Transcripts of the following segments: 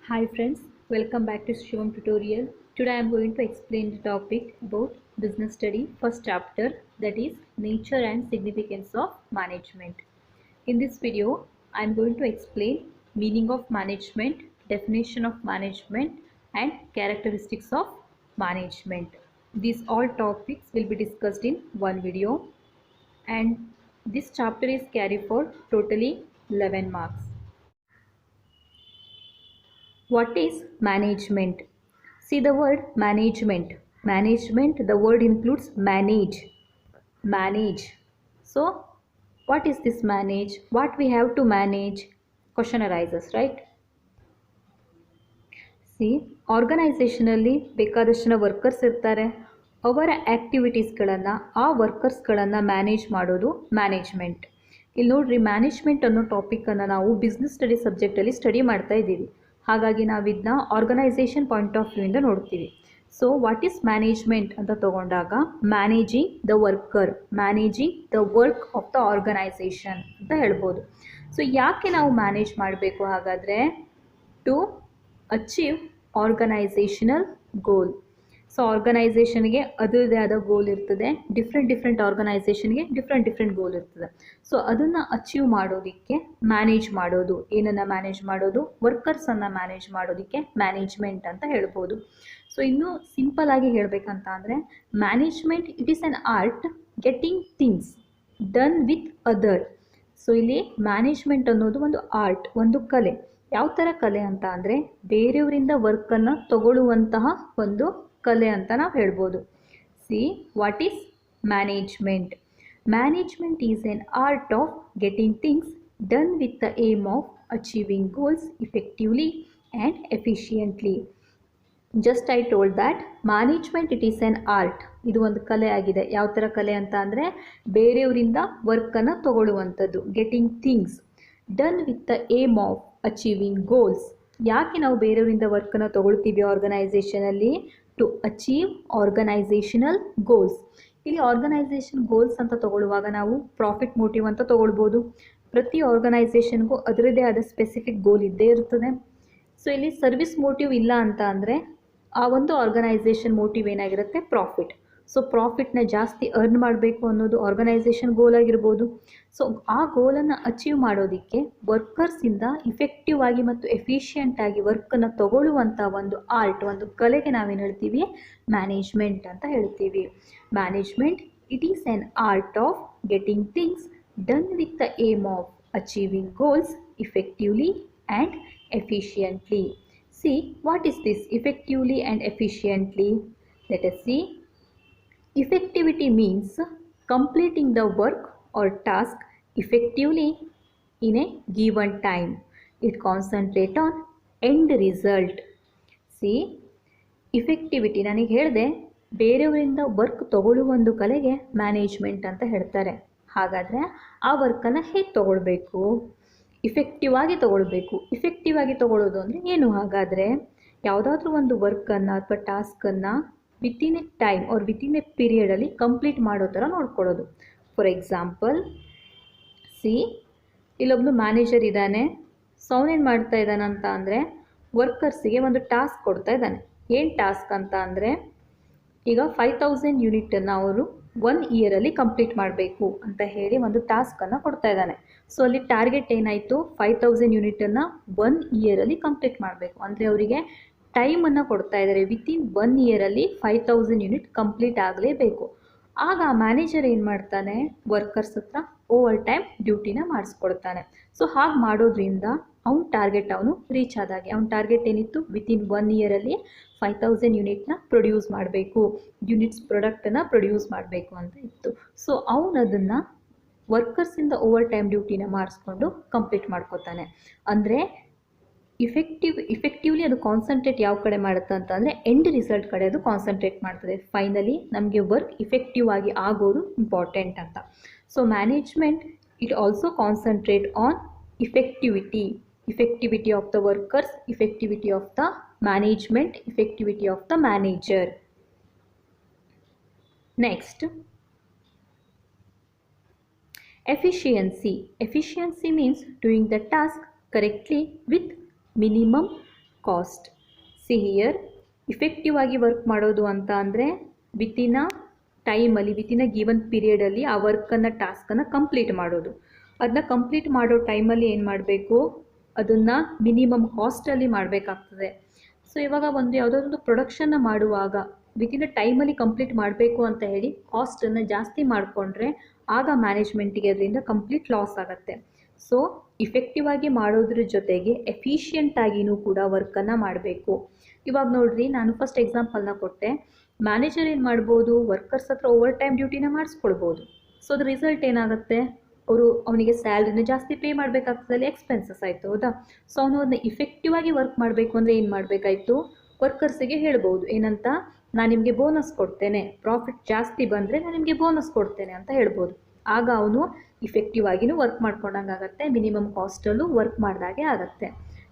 Hi friends, welcome back to Shivam tutorial. Today I am going to explain the topic about business study first chapter, that is nature and significance of management. In this video I am going to explain meaning of management, definition of management and characteristics of management. These all topics will be discussed in one video, and this chapter is carried for totally 11 marks. What is management? See the word management. Management, the word includes manage. Manage. So, what is this manage? What we have to manage? Question arises, right? ಸಿ ಆರ್ಗನೈಸೇಷನಲ್ಲಿ ಬೇಕಾದಷ್ಟು ಜನ workers ಇರ್ತಾರೆ. ಅವರ ಆ್ಯಕ್ಟಿವಿಟೀಸ್ಗಳನ್ನು, ಆ ವರ್ಕರ್ಸ್ಗಳನ್ನು manage ಮಾಡೋದು management. ಇಲ್ಲಿ ನೋಡ್ರಿ, ಮ್ಯಾನೇಜ್ಮೆಂಟ್ ಅನ್ನೋ ಟಾಪಿಕನ್ನು ನಾವು ಬಿಸ್ನೆಸ್ ಸ್ಟಡಿ ಸಬ್ಜೆಕ್ಟಲ್ಲಿ ಸ್ಟಡಿ ಮಾಡ್ತಾ ಇದ್ದೀವಿ. ಹಾಗಾಗಿ ನಾವು ಇದನ್ನ ಆರ್ಗನೈಸೇಷನ್ ಪಾಯಿಂಟ್ ಆಫ್ ವ್ಯೂ ಇಂದ ನೋಡ್ತೀವಿ. ಸೊ ವಾಟ್ ಈಸ್ ಮ್ಯಾನೇಜ್ಮೆಂಟ್ ಅಂತ ತಗೊಂಡಾಗ managing the worker, managing the work of the organisation ಅಂತ ಹೇಳ್ಬೋದು. ಸೊ ಯಾಕೆ ನಾವು ಮ್ಯಾನೇಜ್ ಮಾಡಬೇಕು ಹಾಗಾದರೆ? To achieve organisational goal. So ಆರ್ಗನೈಸೇಷನ್ಗೆ ಅದರದೇ ಆದ ಗೋಲ್ ಇರ್ತದೆ. ಡಿಫ್ರೆಂಟ್ ಆರ್ಗನೈಸೇಷನ್ಗೆ ಡಿಫ್ರೆಂಟ್ ಗೋಲ್ ಇರ್ತದೆ. ಸೊ ಅದನ್ನು ಅಚೀವ್ ಮಾಡೋದಕ್ಕೆ ಮ್ಯಾನೇಜ್ ಮಾಡೋದು, ಏನನ್ನು ಮ್ಯಾನೇಜ್ ಮಾಡೋದು? ವರ್ಕರ್ಸನ್ನು ಮ್ಯಾನೇಜ್ ಮಾಡೋದಕ್ಕೆ ಮ್ಯಾನೇಜ್ಮೆಂಟ್ ಅಂತ ಹೇಳ್ಬೋದು. ಸೊ ಇನ್ನೂ ಸಿಂಪಲ್ ಆಗಿ ಹೇಳಬೇಕಂತ ಅಂದರೆ management it is an art getting things done with other. So ಇಲ್ಲಿ ಮ್ಯಾನೇಜ್ಮೆಂಟ್ ಅನ್ನೋದು ಒಂದು ಆರ್ಟ್, ಒಂದು ಕಲೆ. ಯಾವ ಥರ ಕಲೆ ಅಂತ ಅಂದರೆ ಬೇರೆಯವರಿಂದ ವರ್ಕನ್ನು ತಗೊಳ್ಳುವಂತಹ ಒಂದು ಕಲೆ ಅಂತ ನಾವು ಹೇಳ್ಬೋದು. See what is management? Management is an art of getting things done with the aim of achieving goals effectively and efficiently. Just I told that management it is an art. ಇದು ಒಂದು ಕಲೆ ಆಗಿದೆ. ಯಾವ ಥರ ಕಲೆ ಅಂತ ಅಂದರೆ ಬೇರೆಯವರಿಂದ ವರ್ಕನ್ನು ತಗೊಳ್ಳುವಂಥದ್ದು, getting things done with the aim of achieving goals. ಯಾಕೆ ನಾವು ಬೇರೆಯವರಿಂದ ವರ್ಕನ್ನು ತಗೊಳ್ತೀವಿ ಆರ್ಗನೈಸೇಷನಲ್ಲಿ? To achieve organisational goals. ಇಲ್ಲಿ ಆರ್ಗನೈಸೇಷನ್ ಗೋಲ್ಸ್ ಅಂತ ತಗೊಳ್ಳುವಾಗ ನಾವು ಪ್ರಾಫಿಟ್ ಮೋಟಿವ್ ಅಂತ ತಗೊಳ್ಬೋದು. ಪ್ರತಿ ಆರ್ಗನೈಸೇಷನ್ಗೂ ಅದರದ್ದೇ ಆದ ಸ್ಪೆಸಿಫಿಕ್ ಗೋಲ್ ಇದ್ದೇ ಇರ್ತದೆ. ಸೊ ಇಲ್ಲಿ ಸರ್ವಿಸ್ ಮೋಟಿವ್ ಇಲ್ಲ ಅಂತ ಅಂದರೆ ಆ ಒಂದು ಆರ್ಗನೈಸೇಷನ್ ಮೋಟಿವ್ ಏನಾಗಿರುತ್ತೆ? ಪ್ರಾಫಿಟ್. ಸೊ ಪ್ರಾಫಿಟ್ನ ಜಾಸ್ತಿ ಅರ್ನ್ ಮಾಡಬೇಕು ಅನ್ನೋದು ಆರ್ಗನೈಸೇಷನ್ ಗೋಲ್ ಆಗಿರ್ಬೋದು. ಸೊ ಆ ಗೋಲನ್ನು ಅಚೀವ್ ಮಾಡೋದಕ್ಕೆ ವರ್ಕರ್ಸಿಂದ ಇಫೆಕ್ಟಿವ್ ಆಗಿ ಮತ್ತು ಎಫಿಷಿಯೆಂಟಾಗಿ ವರ್ಕನ್ನು ತಗೊಳ್ಳುವಂಥ ಒಂದು ಆರ್ಟ್, ಒಂದು ಕಲೆಗೆ ನಾವೇನು ಹೇಳ್ತೀವಿ? ಮ್ಯಾನೇಜ್ಮೆಂಟ್ ಅಂತ ಹೇಳ್ತೀವಿ. Management it is an art of getting things done with the aim of achieving goals effectively and efficiently. See, what is this effectively and efficiently? Let us see. Effectivity means completing the work or task effectively in a given time. It concentrates on end result. See, effectivity ನನಗೆ ಹೇಳಿದೆ ಬೇರೆಯವರಿಂದ work ತಗೊಳ್ಳುವ ಒಂದು ಕಲೆಗೆ management ಅಂತ ಹೇಳ್ತಾರೆ. ಹಾಗಾದರೆ ಆ ವರ್ಕನ್ನು ಹೇಗೆ ತಗೊಳ್ಬೇಕು? ಇಫೆಕ್ಟಿವ್ ಆಗಿ ತಗೊಳ್ಬೇಕು. ಇಫೆಕ್ಟಿವ್ ಆಗಿ ತಗೊಳ್ಳೋದು ಅಂದರೆ ಏನು? ಹಾಗಾದರೆ ಯಾವುದಾದ್ರೂ ಒಂದು ವರ್ಕನ್ನು ಅಥವಾ ಟಾಸ್ಕನ್ನು within a time or within a ಪೀರಿಯಡಲ್ಲಿ ಕಂಪ್ಲೀಟ್ ಮಾಡೋ ಥರ ನೋಡ್ಕೊಳ್ಳೋದು. ಫಾರ್ ಎಕ್ಸಾಂಪಲ್, ಸಿ ಇಲ್ಲೊಬ್ಬನು ಮ್ಯಾನೇಜರ್ ಇದ್ದಾನೆ. ಸೊ ಅವನೇನು ಮಾಡ್ತಾ ಇದ್ದಾನಂತ ಅಂದರೆ ವರ್ಕರ್ಸಿಗೆ ಒಂದು ಟಾಸ್ಕ್ ಕೊಡ್ತಾ ಇದ್ದಾನೆ. ಏನು ಟಾಸ್ಕ್ ಅಂತ ಅಂದರೆ ಈಗ 5000 ಯೂನಿಟನ್ನು ಅವರು 1 ಇಯರಲ್ಲಿ ಕಂಪ್ಲೀಟ್ ಮಾಡಬೇಕು ಅಂತ ಹೇಳಿ ಒಂದು ಟಾಸ್ಕನ್ನು ಕೊಡ್ತಾ ಇದ್ದಾನೆ. ಸೊ ಅಲ್ಲಿ ಟಾರ್ಗೆಟ್ ಏನಾಯಿತು? 5000 ಯೂನಿಟನ್ನು 1 ಇಯರಲ್ಲಿ ಕಂಪ್ಲೀಟ್ ಮಾಡಬೇಕು. ಅಂದರೆ ಅವರಿಗೆ ಟೈಮನ್ನು ಕೊಡ್ತಾ ಇದ್ದಾರೆ. ವಿತಿನ್ 1 ಇಯರಲ್ಲಿ 5000 ಯೂನಿಟ್ ಕಂಪ್ಲೀಟ್ ಆಗಲೇಬೇಕು. ಆಗ ಆ ಮ್ಯಾನೇಜರ್ ಏನು ಮಾಡ್ತಾನೆ? ವರ್ಕರ್ಸ್ ಹತ್ರ ಓವರ್ ಟೈಮ್ ಡ್ಯೂಟಿನ ಮಾಡಿಸ್ಕೊಡ್ತಾನೆ. ಸೊ ಹಾಗೆ ಮಾಡೋದ್ರಿಂದ ಅವ್ನ ಟಾರ್ಗೆಟ್ ಅವನು ರೀಚ್ ಆದಾಗೆ. ಅವ್ನ ಟಾರ್ಗೆಟ್ ಏನಿತ್ತು? ವಿತಿನ್ 1 ಇಯರಲ್ಲಿ 5000 ಯೂನಿಟ್ನ ಪ್ರೊಡ್ಯೂಸ್ ಮಾಡಬೇಕು, ಯೂನಿಟ್ಸ್ ಪ್ರಾಡಕ್ಟನ್ನು ಪ್ರೊಡ್ಯೂಸ್ ಮಾಡಬೇಕು ಅಂತ ಇತ್ತು. ಸೊ ಅವನು ಅದನ್ನು ವರ್ಕರ್ಸಿಂದ ಓವರ್ ಟೈಮ್ ಡ್ಯೂಟಿನ ಮಾಡಿಸ್ಕೊಂಡು ಕಂಪ್ಲೀಟ್ ಮಾಡ್ಕೋತಾನೆ. ಅಂದರೆ ಇಫೆಕ್ಟಿವ್ಲಿ ಅದು ಕಾನ್ಸಂಟ್ರೇಟ್ ಯಾವ ಕಡೆ ಮಾಡುತ್ತೆ ಅಂತಂದರೆ ಎಂಡ್ ರಿಸಲ್ಟ್ ಕಡೆ ಅದು ಕಾನ್ಸಂಟ್ರೇಟ್ ಮಾಡ್ತದೆ. ಫೈನಲಿ ನಮಗೆ ವರ್ಕ್ ಇಫೆಕ್ಟಿವ್ ಆಗಿ ಆಗೋದು ಇಂಪಾರ್ಟೆಂಟ್ ಅಂತ. So management it also concentrate on effectivity of the workers, effectivity of the management, effectivity of the manager. Next, efficiency. Efficiency means doing the task correctly with minimum cost. See here, effective ಆಗಿ work ಮಾಡೋದು ಅಂತ ಅಂದರೆ within ಅ ಟೈಮಲ್ಲಿ, within ಅ given ಪೀರಿಯಡಲ್ಲಿ ಆ ವರ್ಕನ್ನು, ಟಾಸ್ಕನ್ನು complete ಮಾಡೋದು. ಅದನ್ನ complete ಮಾಡೋ ಟೈಮಲ್ಲಿ ಏನು ಮಾಡಬೇಕು, ಅದನ್ನು ಮಿನಿಮಮ್ ಕಾಸ್ಟಲ್ಲಿ ಮಾಡಬೇಕಾಗ್ತದೆ. ಸೊ ಇವಾಗ ಒಂದು ಯಾವುದಾದ್ರೊಂದು ಪ್ರೊಡಕ್ಷನ್ನ ಮಾಡುವಾಗ ವಿತಿನ್ ಅ ಟೈಮಲ್ಲಿ ಕಂಪ್ಲೀಟ್ ಮಾಡಬೇಕು ಅಂತ ಹೇಳಿ ಕಾಸ್ಟನ್ನು ಜಾಸ್ತಿ ಮಾಡಿಕೊಂಡ್ರೆ ಆಗ ಮ್ಯಾನೇಜ್ಮೆಂಟಿಗೆ ಅದರಿಂದ ಕಂಪ್ಲೀಟ್ ಲಾಸ್ ಆಗುತ್ತೆ. ಸೊ ಇಫೆಕ್ಟಿವ್ ಆಗಿ ಮಾಡೋದ್ರ ಜೊತೆಗೆ ಎಫಿಷಿಯೆಂಟ್ ಆಗಿಯೂ ಕೂಡ ವರ್ಕನ್ನು ಮಾಡಬೇಕು. ಇವಾಗ ನೋಡ್ರಿ, ನಾನು ಫಸ್ಟ್ ಎಕ್ಸಾಂಪಲ್ನ ಕೊಟ್ಟೆ. ಮ್ಯಾನೇಜರ್ ಏನು ಮಾಡ್ಬೋದು, ವರ್ಕರ್ಸ್ ಹತ್ರ ಓವರ್ ಟೈಮ್ ಡ್ಯೂಟಿನ ಮಾಡಿಸ್ಕೊಳ್ಬೋದು. ಸೊ ಅದ್ರ ರಿಸಲ್ಟ್ ಏನಾಗುತ್ತೆ, ಅವನಿಗೆ ಸ್ಯಾಲ್ರಿನ ಜಾಸ್ತಿ ಪೇ ಮಾಡಬೇಕಾಗ್ತದೆ, ಎಕ್ಸ್ಪೆನ್ಸಸ್ ಆಯಿತು, ಹೌದಾ. ಸೊ ಅವನು ಅದನ್ನ ಇಫೆಕ್ಟಿವ್ ಆಗಿ ವರ್ಕ್ ಮಾಡಬೇಕು ಅಂದರೆ ಏನು ಮಾಡಬೇಕಾಯ್ತು, ವರ್ಕರ್ಸಿಗೆ ಹೇಳ್ಬೋದು ಏನಂತ, ನಾನು ನಿಮಗೆ ಬೋನಸ್ ಕೊಡ್ತೇನೆ, ಪ್ರಾಫಿಟ್ ಜಾಸ್ತಿ ಬಂದರೆ ನಾನು ನಿಮಗೆ ಬೋನಸ್ ಕೊಡ್ತೇನೆ ಅಂತ ಹೇಳ್ಬೋದು. ಆಗ ಅವನು ಇಫೆಕ್ಟಿವ್ ಆಗಿಯೂ ವರ್ಕ್ ಮಾಡ್ಕೊಂಡಂಗೆ ಆಗುತ್ತೆ, ಮಿನಿಮಮ್ ಕಾಸ್ಟಲ್ಲೂ ವರ್ಕ್ ಮಾಡಿದಾಗೆ ಆಗುತ್ತೆ.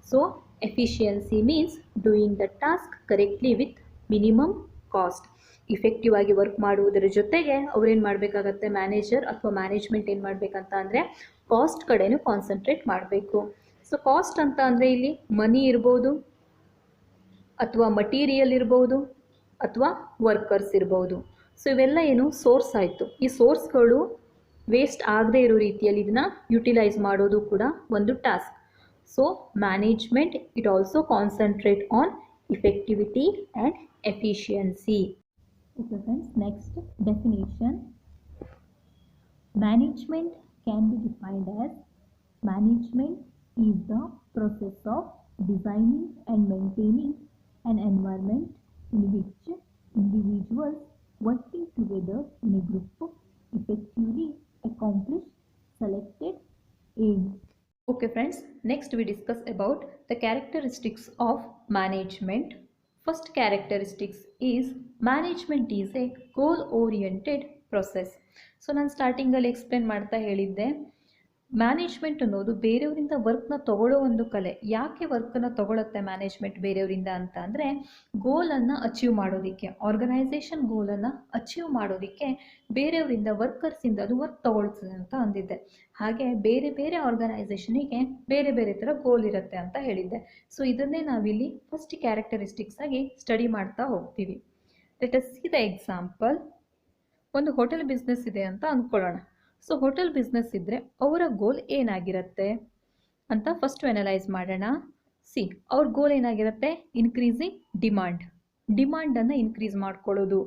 So efficiency means doing the task correctly with minimum cost. Effective ಆಗಿ ವರ್ಕ್ ಮಾಡುವುದರ ಜೊತೆಗೆ ಅವ್ರೇನು ಮಾಡಬೇಕಾಗತ್ತೆ, ಮ್ಯಾನೇಜರ್ ಅಥವಾ ಮ್ಯಾನೇಜ್ಮೆಂಟ್ ಏನು ಮಾಡಬೇಕಂತ ಅಂದರೆ ಕಾಸ್ಟ್ ಕಡೆನೂ ಕಾನ್ಸಂಟ್ರೇಟ್ ಮಾಡಬೇಕು. ಸೊ ಕಾಸ್ಟ್ ಅಂತ ಅಂದರೆ ಇಲ್ಲಿ ಮನಿ ಇರ್ಬೋದು, ಅಥವಾ ಮಟೀರಿಯಲ್ ಇರ್ಬೋದು, ಅಥವಾ ವರ್ಕರ್ಸ್ ಇರ್ಬೋದು. ಸೊ ಇವೆಲ್ಲ ಏನು ಸೋರ್ಸ್ ಆಯಿತು. ಈ ಸೋರ್ಸ್ಗಳು ವೇಸ್ಟ್ ಆಗದೇ ಇರೋ ರೀತಿಯಲ್ಲಿ ಇದನ್ನು ಯುಟಿಲೈಸ್ ಮಾಡೋದು ಕೂಡ ಒಂದು task. So management it also concentrate on effectivity and efficiency. Okay friends, next definition. Management can be defined as management is the process of designing and maintaining an environment in which individuals working together in a group effectively accomplish selected aims. Okay friends, next we discuss about the characteristics of management. First characteristics is management is a goal oriented process. So ನಾನು ಸ್ಟಾರ್ಟಿಂಗಲ್ಲಿ explain ಮಾಡ್ತಾ ಹೇಳಿದ್ದೆ, management ಅನ್ನೋದು ಬೇರೆಯವರಿಂದ ವರ್ಕ್ನ ತಗೊಳ್ಳೋ ಒಂದು ಕಲೆ. ಯಾಕೆ ವರ್ಕನ್ನು ತಗೊಳುತ್ತೆ ಮ್ಯಾನೇಜ್ಮೆಂಟ್ ಬೇರೆಯವರಿಂದ ಅಂತ ಅಂದರೆ, ಗೋಲನ್ನು ಅಚೀವ್ ಮಾಡೋದಕ್ಕೆ, ಆರ್ಗನೈಸೇಷನ್ ಗೋಲನ್ನು ಅಚೀವ್ ಮಾಡೋದಕ್ಕೆ ಬೇರೆಯವರಿಂದ, ವರ್ಕರ್ಸಿಂದ ಅದು ವರ್ಕ್ ತಗೊಳ್ತದೆ ಅಂತ ಅಂದಿದ್ದೆ. ಹಾಗೆ ಬೇರೆ ಬೇರೆ ಆರ್ಗನೈಸೇಷನಿಗೆ ಬೇರೆ ಬೇರೆ ಥರ ಗೋಲ್ ಇರುತ್ತೆ ಅಂತ ಹೇಳಿದ್ದೆ. ಸೊ ಇದನ್ನೇ ನಾವಿಲ್ಲಿ ಫಸ್ಟ್ ಕ್ಯಾರೆಕ್ಟರಿಸ್ಟಿಕ್ಸ್ ಆಗಿ ಸ್ಟಡಿ ಮಾಡ್ತಾ ಹೋಗ್ತೀವಿ. Let us see the example. ಒಂದು ಹೋಟೆಲ್ ಬಿಸ್ನೆಸ್ ಇದೆ ಅಂತ ಅಂದ್ಕೊಳ್ಳೋಣ. ಸೊ ಹೋಟೆಲ್ ಬಿಸ್ನೆಸ್ ಇದ್ದರೆ ಅವರ ಗೋಲ್ ಏನಾಗಿರುತ್ತೆ ಅಂತ ಫಸ್ಟ್ ಅನಲೈಸ್ ಮಾಡೋಣ. ಸಿ, ಅವ್ರ ಗೋಲ್ ಏನಾಗಿರುತ್ತೆ, ಇನ್ಕ್ರೀಸಿಂಗ್ ಡಿಮಾಂಡನ್ನು ಇನ್ಕ್ರೀಸ್ ಮಾಡ್ಕೊಳ್ಳೋದು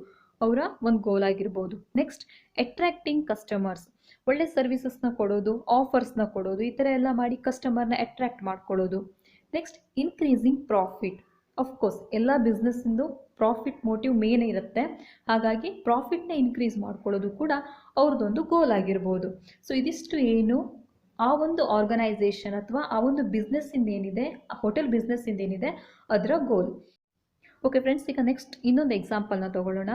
ಅವರ ಒಂದು ಗೋಲ್ ಆಗಿರ್ಬೋದು. ನೆಕ್ಸ್ಟ್ ಅಟ್ರಾಕ್ಟಿಂಗ್ ಕಸ್ಟಮರ್ಸ್, ಒಳ್ಳೆ ಸರ್ವಿಸಸ್ನ ಕೊಡೋದು, ಆಫರ್ಸ್ನ ಕೊಡೋದು, ಈ ಥರ ಎಲ್ಲ ಮಾಡಿ ಕಸ್ಟಮರ್ನ ಅಟ್ರಾಕ್ಟ್ ಮಾಡ್ಕೊಳ್ಳೋದು. Next increasing profit. ಅಫ್ಕೋರ್ಸ್ ಎಲ್ಲ ಬಿಸ್ನೆಸ್ಸಿಂದು ಪ್ರಾಫಿಟ್ ಮೋಟಿವ್ ಮೇನ್ ಇರುತ್ತೆ, ಹಾಗಾಗಿ ಪ್ರಾಫಿಟ್ನ ಇನ್ಕ್ರೀಸ್ ಮಾಡ್ಕೊಳ್ಳೋದು ಕೂಡ ಅವ್ರದ್ದೊಂದು ಗೋಲ್ ಆಗಿರ್ಬೋದು. ಸೊ ಇದಿಷ್ಟು ಏನು ಆ ಒಂದು ಆರ್ಗನೈಸೇಷನ್ ಅಥವಾ ಆ ಒಂದು ಬಿಸ್ನೆಸ್ಸಿಂದ ಏನಿದೆ, ಆ ಹೋಟೆಲ್ ಬಿಸ್ನೆಸ್ಸಿಂದ ಏನಿದೆ ಅದರ ಗೋಲ್. ಓಕೆ ಫ್ರೆಂಡ್ಸ್, ಈಗ ನೆಕ್ಸ್ಟ್ ಇನ್ನೊಂದು ಎಕ್ಸಾಂಪಲ್ನ ತೊಗೊಳ್ಳೋಣ.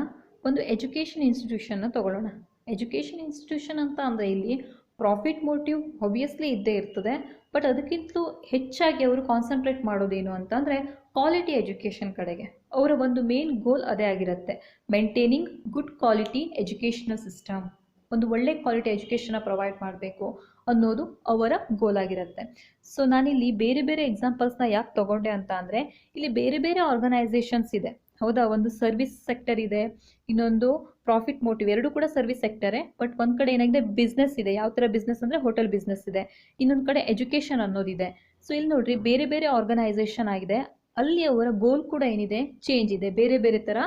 ಒಂದು ಎಜುಕೇಷನ್ ಇನ್ಸ್ಟಿಟ್ಯೂಷನ್ನ ತೊಗೊಳ್ಳೋಣ. ಎಜುಕೇಷನ್ ಇನ್ಸ್ಟಿಟ್ಯೂಷನ್ ಅಂತ ಅಂದರೆ ಇಲ್ಲಿ ಪ್ರಾಫಿಟ್ ಮೋಟಿವ್ ಆಬ್ವಿಯಸ್ಲಿ ಇದ್ದೇ ಇರ್ತದೆ, ಬಟ್ ಅದಕ್ಕಿಂತಲೂ ಹೆಚ್ಚಾಗಿ ಅವರು ಕಾನ್ಸಂಟ್ರೇಟ್ ಮಾಡೋದೇನು ಅಂತಂದರೆ ಕ್ವಾಲಿಟಿ ಎಜುಕೇಷನ್ ಕಡೆಗೆ. ಅವರ ಒಂದು ಮೇನ್ ಗೋಲ್ ಅದೇ ಆಗಿರುತ್ತೆ, maintaining good quality educational system. ಒಂದು ಒಳ್ಳೆ ಕ್ವಾಲಿಟಿ ಎಜುಕೇಷನ್ನ ಪ್ರೊವೈಡ್ ಮಾಡಬೇಕು ಅನ್ನೋದು ಅವರ ಗೋಲ್ ಆಗಿರುತ್ತೆ. ಸೊ ನಾನಿಲ್ಲಿ ಬೇರೆ ಬೇರೆ ಎಕ್ಸಾಂಪಲ್ಸ್ನ ಯಾಕೆ ತೊಗೊಂಡೆ ಅಂತ ಅಂದರೆ, ಇಲ್ಲಿ ಬೇರೆ ಬೇರೆ ಆರ್ಗನೈಸೇಷನ್ಸ್ ಇದೆ, ಹೌದಾ. ಒಂದು ಸರ್ವಿಸ್ ಸೆಕ್ಟರ್ ಇದೆ, ಇನ್ನೊಂದು ಪ್ರಾಫಿಟ್ ಮೋಟಿವ್, ಎರಡು ಕೂಡ ಸರ್ವಿಸ್ ಸೆಕ್ಟರೇ. ಬಟ್ ಒಂದು ಕಡೆ ಏನಾಗಿದೆ, ಬಿಸ್ನೆಸ್ ಇದೆ. ಯಾವ ಥರ ಬಿಸ್ನೆಸ್ ಅಂದರೆ ಹೋಟೆಲ್ ಬಿಸ್ನೆಸ್ ಇದೆ. ಇನ್ನೊಂದು ಕಡೆ ಎಜುಕೇಷನ್ ಅನ್ನೋದಿದೆ. ಸೊ ಇಲ್ಲಿ ನೋಡ್ರಿ, ಬೇರೆ ಬೇರೆ ಆರ್ಗನೈಸೇಷನ್ ಆಗಿದೆ, ಅಲ್ಲಿ ಅವರ ಗೋಲ್ ಕೂಡ ಏನಿದೆ, ಚೇಂಜ್ ಇದೆ, ಬೇರೆ ಬೇರೆ ಥರ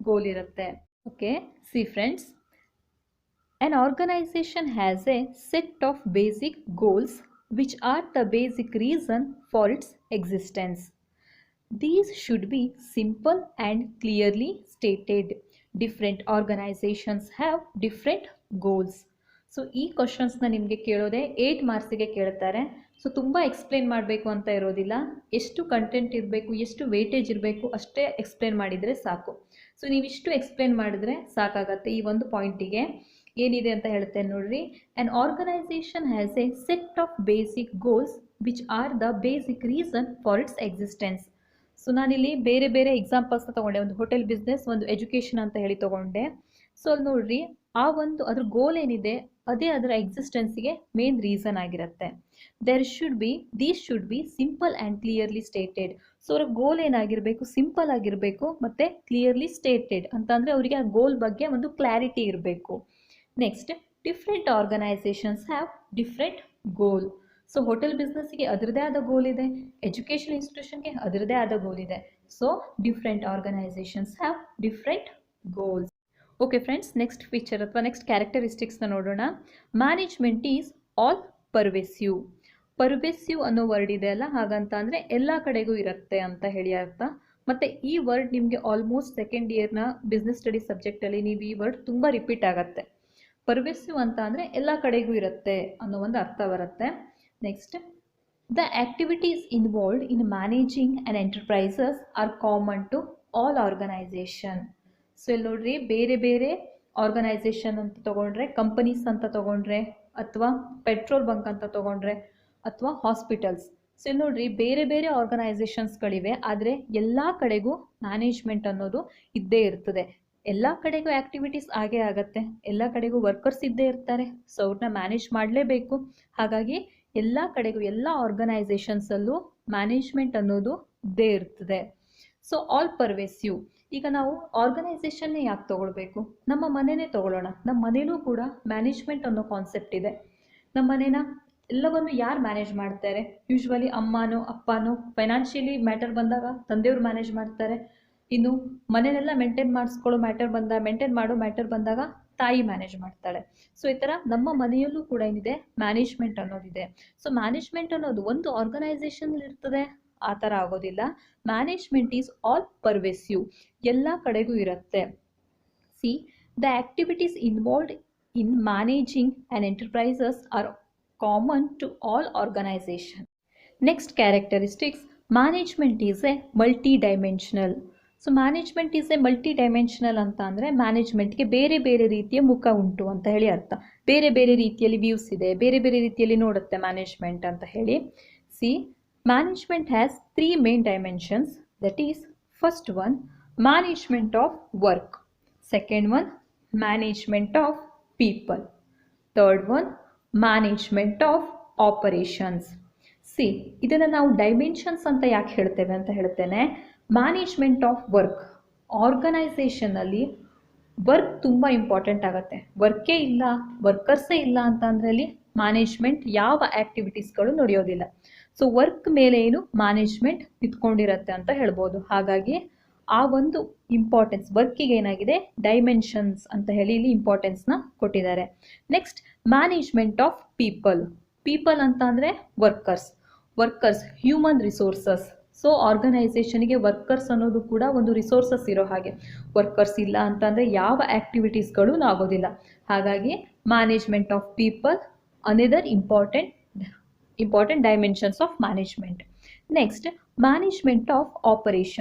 ಗೋಲ್ ಇರುತ್ತೆ. Okay, C friends, an organization has a set of basic goals which are the basic reason for its existence. These should be simple and clearly stated. Different organizations have different goals. So ಈ ಕ್ವಶನ್ಸ್ನ ನಿಮಗೆ ಕೇಳೋದೆ 8 ಮಾರ್ಕ್ಸಿಗೆ ಕೇಳ್ತಾರೆ. So ತುಂಬ explain ಮಾಡಬೇಕು ಅಂತ ಇರೋದಿಲ್ಲ, ಎಷ್ಟು content ಇರಬೇಕು, ಎಷ್ಟು ವೇಟೇಜ್ ಇರಬೇಕು ಅಷ್ಟೇ ಎಕ್ಸ್ಪ್ಲೇನ್ ಮಾಡಿದರೆ ಸಾಕು. ಸೊ ನೀವಿಷ್ಟು ಎಕ್ಸ್ಪ್ಲೇನ್ ಮಾಡಿದ್ರೆ ಸಾಕಾಗತ್ತೆ. ಈ ಒಂದು ಪಾಯಿಂಟಿಗೆ ಏನಿದೆ ಅಂತ ಹೇಳ್ತೇನೆ ನೋಡ್ರಿ. An organization has a set of basic goals which are the basic reason for its existence. So ನಾನಿಲ್ಲಿ ಬೇರೆ ಬೇರೆ ಎಕ್ಸಾಂಪಲ್ಸ್ನ ತೊಗೊಂಡೆ. ಒಂದು ಹೋಟೆಲ್ ಬಿಸ್ನೆಸ್, ಒಂದು ಎಜುಕೇಷನ್ ಅಂತ ಹೇಳಿ ತೊಗೊಂಡೆ. ಸೊ ಅಲ್ಲಿ ನೋಡ್ರಿ, ಆ ಒಂದು ಅದ್ರ ಗೋಲ್ ಏನಿದೆ, ಅದೇ ಅದರ ಎಕ್ಸಿಸ್ಟೆನ್ಸಿಗೆ ಮೇನ್ ರೀಸನ್ ಆಗಿರುತ್ತೆ. These should be simple and clearly stated. So ಅವರ ಗೋಲ್ ಏನಾಗಿರಬೇಕು, ಸಿಂಪಲ್ ಆಗಿರಬೇಕು ಮತ್ತು ಕ್ಲಿಯರ್ಲಿ ಸ್ಟೇಟೆಡ್ ಅಂತಂದರೆ ಅವರಿಗೆ ಆ ಗೋಲ್ ಬಗ್ಗೆ ಒಂದು ಕ್ಲಾರಿಟಿ ಇರಬೇಕು. Next, different organisations have different goal. So hotel ಬಿಸ್ನೆಸ್ಗೆ ಅದರದೇ ಆದ ಗೋಲ್ ಇದೆ, ಎಜುಕೇಷನ್ ಇನ್ಸ್ಟಿಟ್ಯೂಷನ್ಗೆ ಅದರದೇ ಆದ ಗೋಲ್ ಇದೆ. So different organisations have different goals. Okay friends, next feature ಅಥವಾ ನೆಕ್ಸ್ಟ್ ಕ್ಯಾರೆಕ್ಟರಿಸ್ಟಿಕ್ಸ್ನ ನೋಡೋಣ. Management is all pervasive. Pervasive ಅನ್ನೋ ವರ್ಡ್ ಇದೆ ಅಲ್ಲ, ಹಾಗಂತ ಅಂದರೆ ಎಲ್ಲ ಕಡೆಗೂ ಇರುತ್ತೆ ಅಂತ ಹೇಳಿ ಅರ್ಥ. ಮತ್ತು ಈ ವರ್ಡ್ ನಿಮಗೆ ಆಲ್ಮೋಸ್ಟ್ ಸೆಕೆಂಡ್ ಇಯರ್ನ ಬಿಸ್ನೆಸ್ ಸ್ಟಡೀಸ್ ಸಬ್ಜೆಕ್ಟಲ್ಲಿ ನೀವು ಈ ವರ್ಡ್ ತುಂಬ ರಿಪೀಟ್ ಆಗುತ್ತೆ. ಪರ್ವೆಸಿವ್ ಅಂತ ಅಂದರೆ ಎಲ್ಲ ಕಡೆಗೂ ಇರುತ್ತೆ ಅನ್ನೋ ಒಂದು ಅರ್ಥ ಬರುತ್ತೆ. Next, the activities involved in managing and enterprises are common to all organization. So ಇಲ್ಲಿ ನೋಡ್ರಿ, ಬೇರೆ ಬೇರೆ ಆರ್ಗನೈಸೇಷನ್ ಅಂತ ತೊಗೊಂಡ್ರೆ, ಕಂಪನೀಸ್ ಅಂತ ತೊಗೊಂಡ್ರೆ, ಅಥವಾ ಪೆಟ್ರೋಲ್ ಬಂಕ್ ಅಂತ ತೊಗೊಂಡ್ರೆ, ಅಥವಾ ಹಾಸ್ಪಿಟಲ್ಸ್. ಸೊ ಇಲ್ಲಿ ನೋಡ್ರಿ, ಬೇರೆ ಬೇರೆ ಆರ್ಗನೈಸೇಷನ್ಸ್ಗಳಿವೆ, ಆದರೆ ಎಲ್ಲ ಕಡೆಗೂ ಮ್ಯಾನೇಜ್ಮೆಂಟ್ ಅನ್ನೋದು ಇದ್ದೇ ಇರ್ತದೆ. ಎಲ್ಲ ಕಡೆಗೂ ಆ್ಯಕ್ಟಿವಿಟೀಸ್ ಆಗೇ ಆಗುತ್ತೆ, ಎಲ್ಲ ಕಡೆಗೂ ವರ್ಕರ್ಸ್ ಇದ್ದೇ ಇರ್ತಾರೆ. ಸೊ ಅವ್ರನ್ನ ಮ್ಯಾನೇಜ್ ಮಾಡಲೇಬೇಕು. ಹಾಗಾಗಿ ಎಲ್ಲ ಕಡೆಗೂ ಎಲ್ಲ ಆರ್ಗನೈಸೇಷನ್ಸಲ್ಲೂ ಮ್ಯಾನೇಜ್ಮೆಂಟ್ ಅನ್ನೋದು ಇದ್ದೇ ಇರ್ತದೆ. So all pervasive. ಈಗ ನಾವು ಆರ್ಗನೈಸೇಷನ್ನೇ ಯಾಕೆ ತೊಗೊಳ್ಬೇಕು, ನಮ್ಮ ಮನೆಯೇ ತೊಗೊಳ್ಳೋಣ. ನಮ್ಮ ಮನೇಲೂ ಕೂಡ ಮ್ಯಾನೇಜ್ಮೆಂಟ್ ಅನ್ನೋ ಕಾನ್ಸೆಪ್ಟ್ ಇದೆ. ನಮ್ಮ ಮನೇನ ಎಲ್ಲವನ್ನು ಯಾರು ಮ್ಯಾನೇಜ್ ಮಾಡ್ತಾರೆ? ಯೂಶ್ವಲಿ ಅಮ್ಮನೋ ಅಪ್ಪನೋ. ಫೈನಾನ್ಷಿಯಲಿ ಮ್ಯಾಟರ್ ಬಂದಾಗ ತಂದೆಯವರು ಮ್ಯಾನೇಜ್ ಮಾಡ್ತಾರೆ. ಇನ್ನು ಮನೆಯೆಲ್ಲ ಮೇಂಟೈನ್ ಮಾಡೋ ಮ್ಯಾಟರ್ ಬಂದಾಗ ತಾಯಿ ಮ್ಯಾನೇಜ್ ಮಾಡ್ತಾಳೆ. ಸೊ ಈ ಥರ ನಮ್ಮ ಮನೆಯಲ್ಲೂ ಕೂಡ ಏನಿದೆ, ಮ್ಯಾನೇಜ್ಮೆಂಟ್ ಅನ್ನೋದಿದೆ. ಸೊ ಮ್ಯಾನೇಜ್ಮೆಂಟ್ ಅನ್ನೋದು ಒಂದು ಆರ್ಗನೈಸೇಷನ್ ಇರ್ತದೆ, ಆ ಥರ ಆಗೋದಿಲ್ಲ. ಮ್ಯಾನೇಜ್ಮೆಂಟ್ ಈಸ್ ಆಲ್ ಪರ್ವೆಸಿವ್, ಎಲ್ಲ ಕಡೆಗೂ ಇರುತ್ತೆ. See, the activities involved in managing and enterprises are common to all organization. Next characteristics, management is a multi dimensional. So management is a multi dimensional ಅಂತ ಅಂದರೆ ಮ್ಯಾನೇಜ್ಮೆಂಟ್ಗೆ ಬೇರೆ ಬೇರೆ ರೀತಿಯ ಮುಖ ಉಂಟು ಅಂತ ಹೇಳಿ ಅರ್ಥ. ಬೇರೆ ಬೇರೆ ರೀತಿಯಲ್ಲಿ ವ್ಯೂಸ್ ಇದೆ, ಬೇರೆ ಬೇರೆ ರೀತಿಯಲ್ಲಿ ನೋಡುತ್ತೆ ಮ್ಯಾನೇಜ್ಮೆಂಟ್ ಅಂತ ಹೇಳಿ. C, management has three main dimensions, that is, first one, management of work, second one, management of people, third one, management of operations. C, ಇದನ್ನು ನಾವು ಡೈಮೆನ್ಷನ್ಸ್ ಅಂತ ಯಾಕೆ ಹೇಳ್ತೇವೆ ಅಂತ ಹೇಳ್ತೇನೆ. ಮ್ಯಾನೇಜ್ಮೆಂಟ್ ಆಫ್ ವರ್ಕ್, ಆರ್ಗನೈಸೇಷನಲ್ಲಿ ವರ್ಕ್ ತುಂಬ ಇಂಪಾರ್ಟೆಂಟ್ ಆಗುತ್ತೆ. ವರ್ಕೇ ಇಲ್ಲ, ವರ್ಕರ್ಸೇ ಇಲ್ಲ ಅಂತ ಅಂದರೆ ಅಲ್ಲಿ ಮ್ಯಾನೇಜ್ಮೆಂಟ್ ಯಾವ ಆ್ಯಕ್ಟಿವಿಟೀಸ್ಗಳು ನಡೆಯೋದಿಲ್ಲ. ಸೊ ವರ್ಕ್ ಮೇಲೆ ಏನು ಮ್ಯಾನೇಜ್ಮೆಂಟ್ ನಿಂತ್ಕೊಂಡಿರುತ್ತೆ ಅಂತ ಹೇಳ್ಬೋದು. ಹಾಗಾಗಿ ಆ ಒಂದು ಇಂಪಾರ್ಟೆನ್ಸ್ ವರ್ಕಿಗೆ ಏನಾಗಿದೆ, ಡೈಮೆನ್ಷನ್ಸ್ ಅಂತ ಹೇಳಿ ಇಲ್ಲಿ ಇಂಪಾರ್ಟೆನ್ಸ್ನ ಕೊಟ್ಟಿದ್ದಾರೆ. ನೆಕ್ಸ್ಟ್, ಮ್ಯಾನೇಜ್ಮೆಂಟ್ ಆಫ್ ಪೀಪಲ್ ಅಂತ ಅಂದರೆ ವರ್ಕರ್ಸ್ ಹ್ಯೂಮನ್ ರಿಸೋರ್ಸಸ್. ಸೊ ಆರ್ಗನೈಸೇಷನ್ಗೆ ವರ್ಕರ್ಸ್ ಅನ್ನೋದು ಕೂಡ ಒಂದು ರಿಸೋರ್ಸಸ್ ಇರೋ ಹಾಗೆ. ವರ್ಕರ್ಸ್ ಇಲ್ಲ ಅಂತಂದರೆ ಯಾವ ಆ್ಯಕ್ಟಿವಿಟೀಸ್ಗಳು ಆಗೋದಿಲ್ಲ. ಹಾಗಾಗಿ management of people another important dimensions of management. Next, management of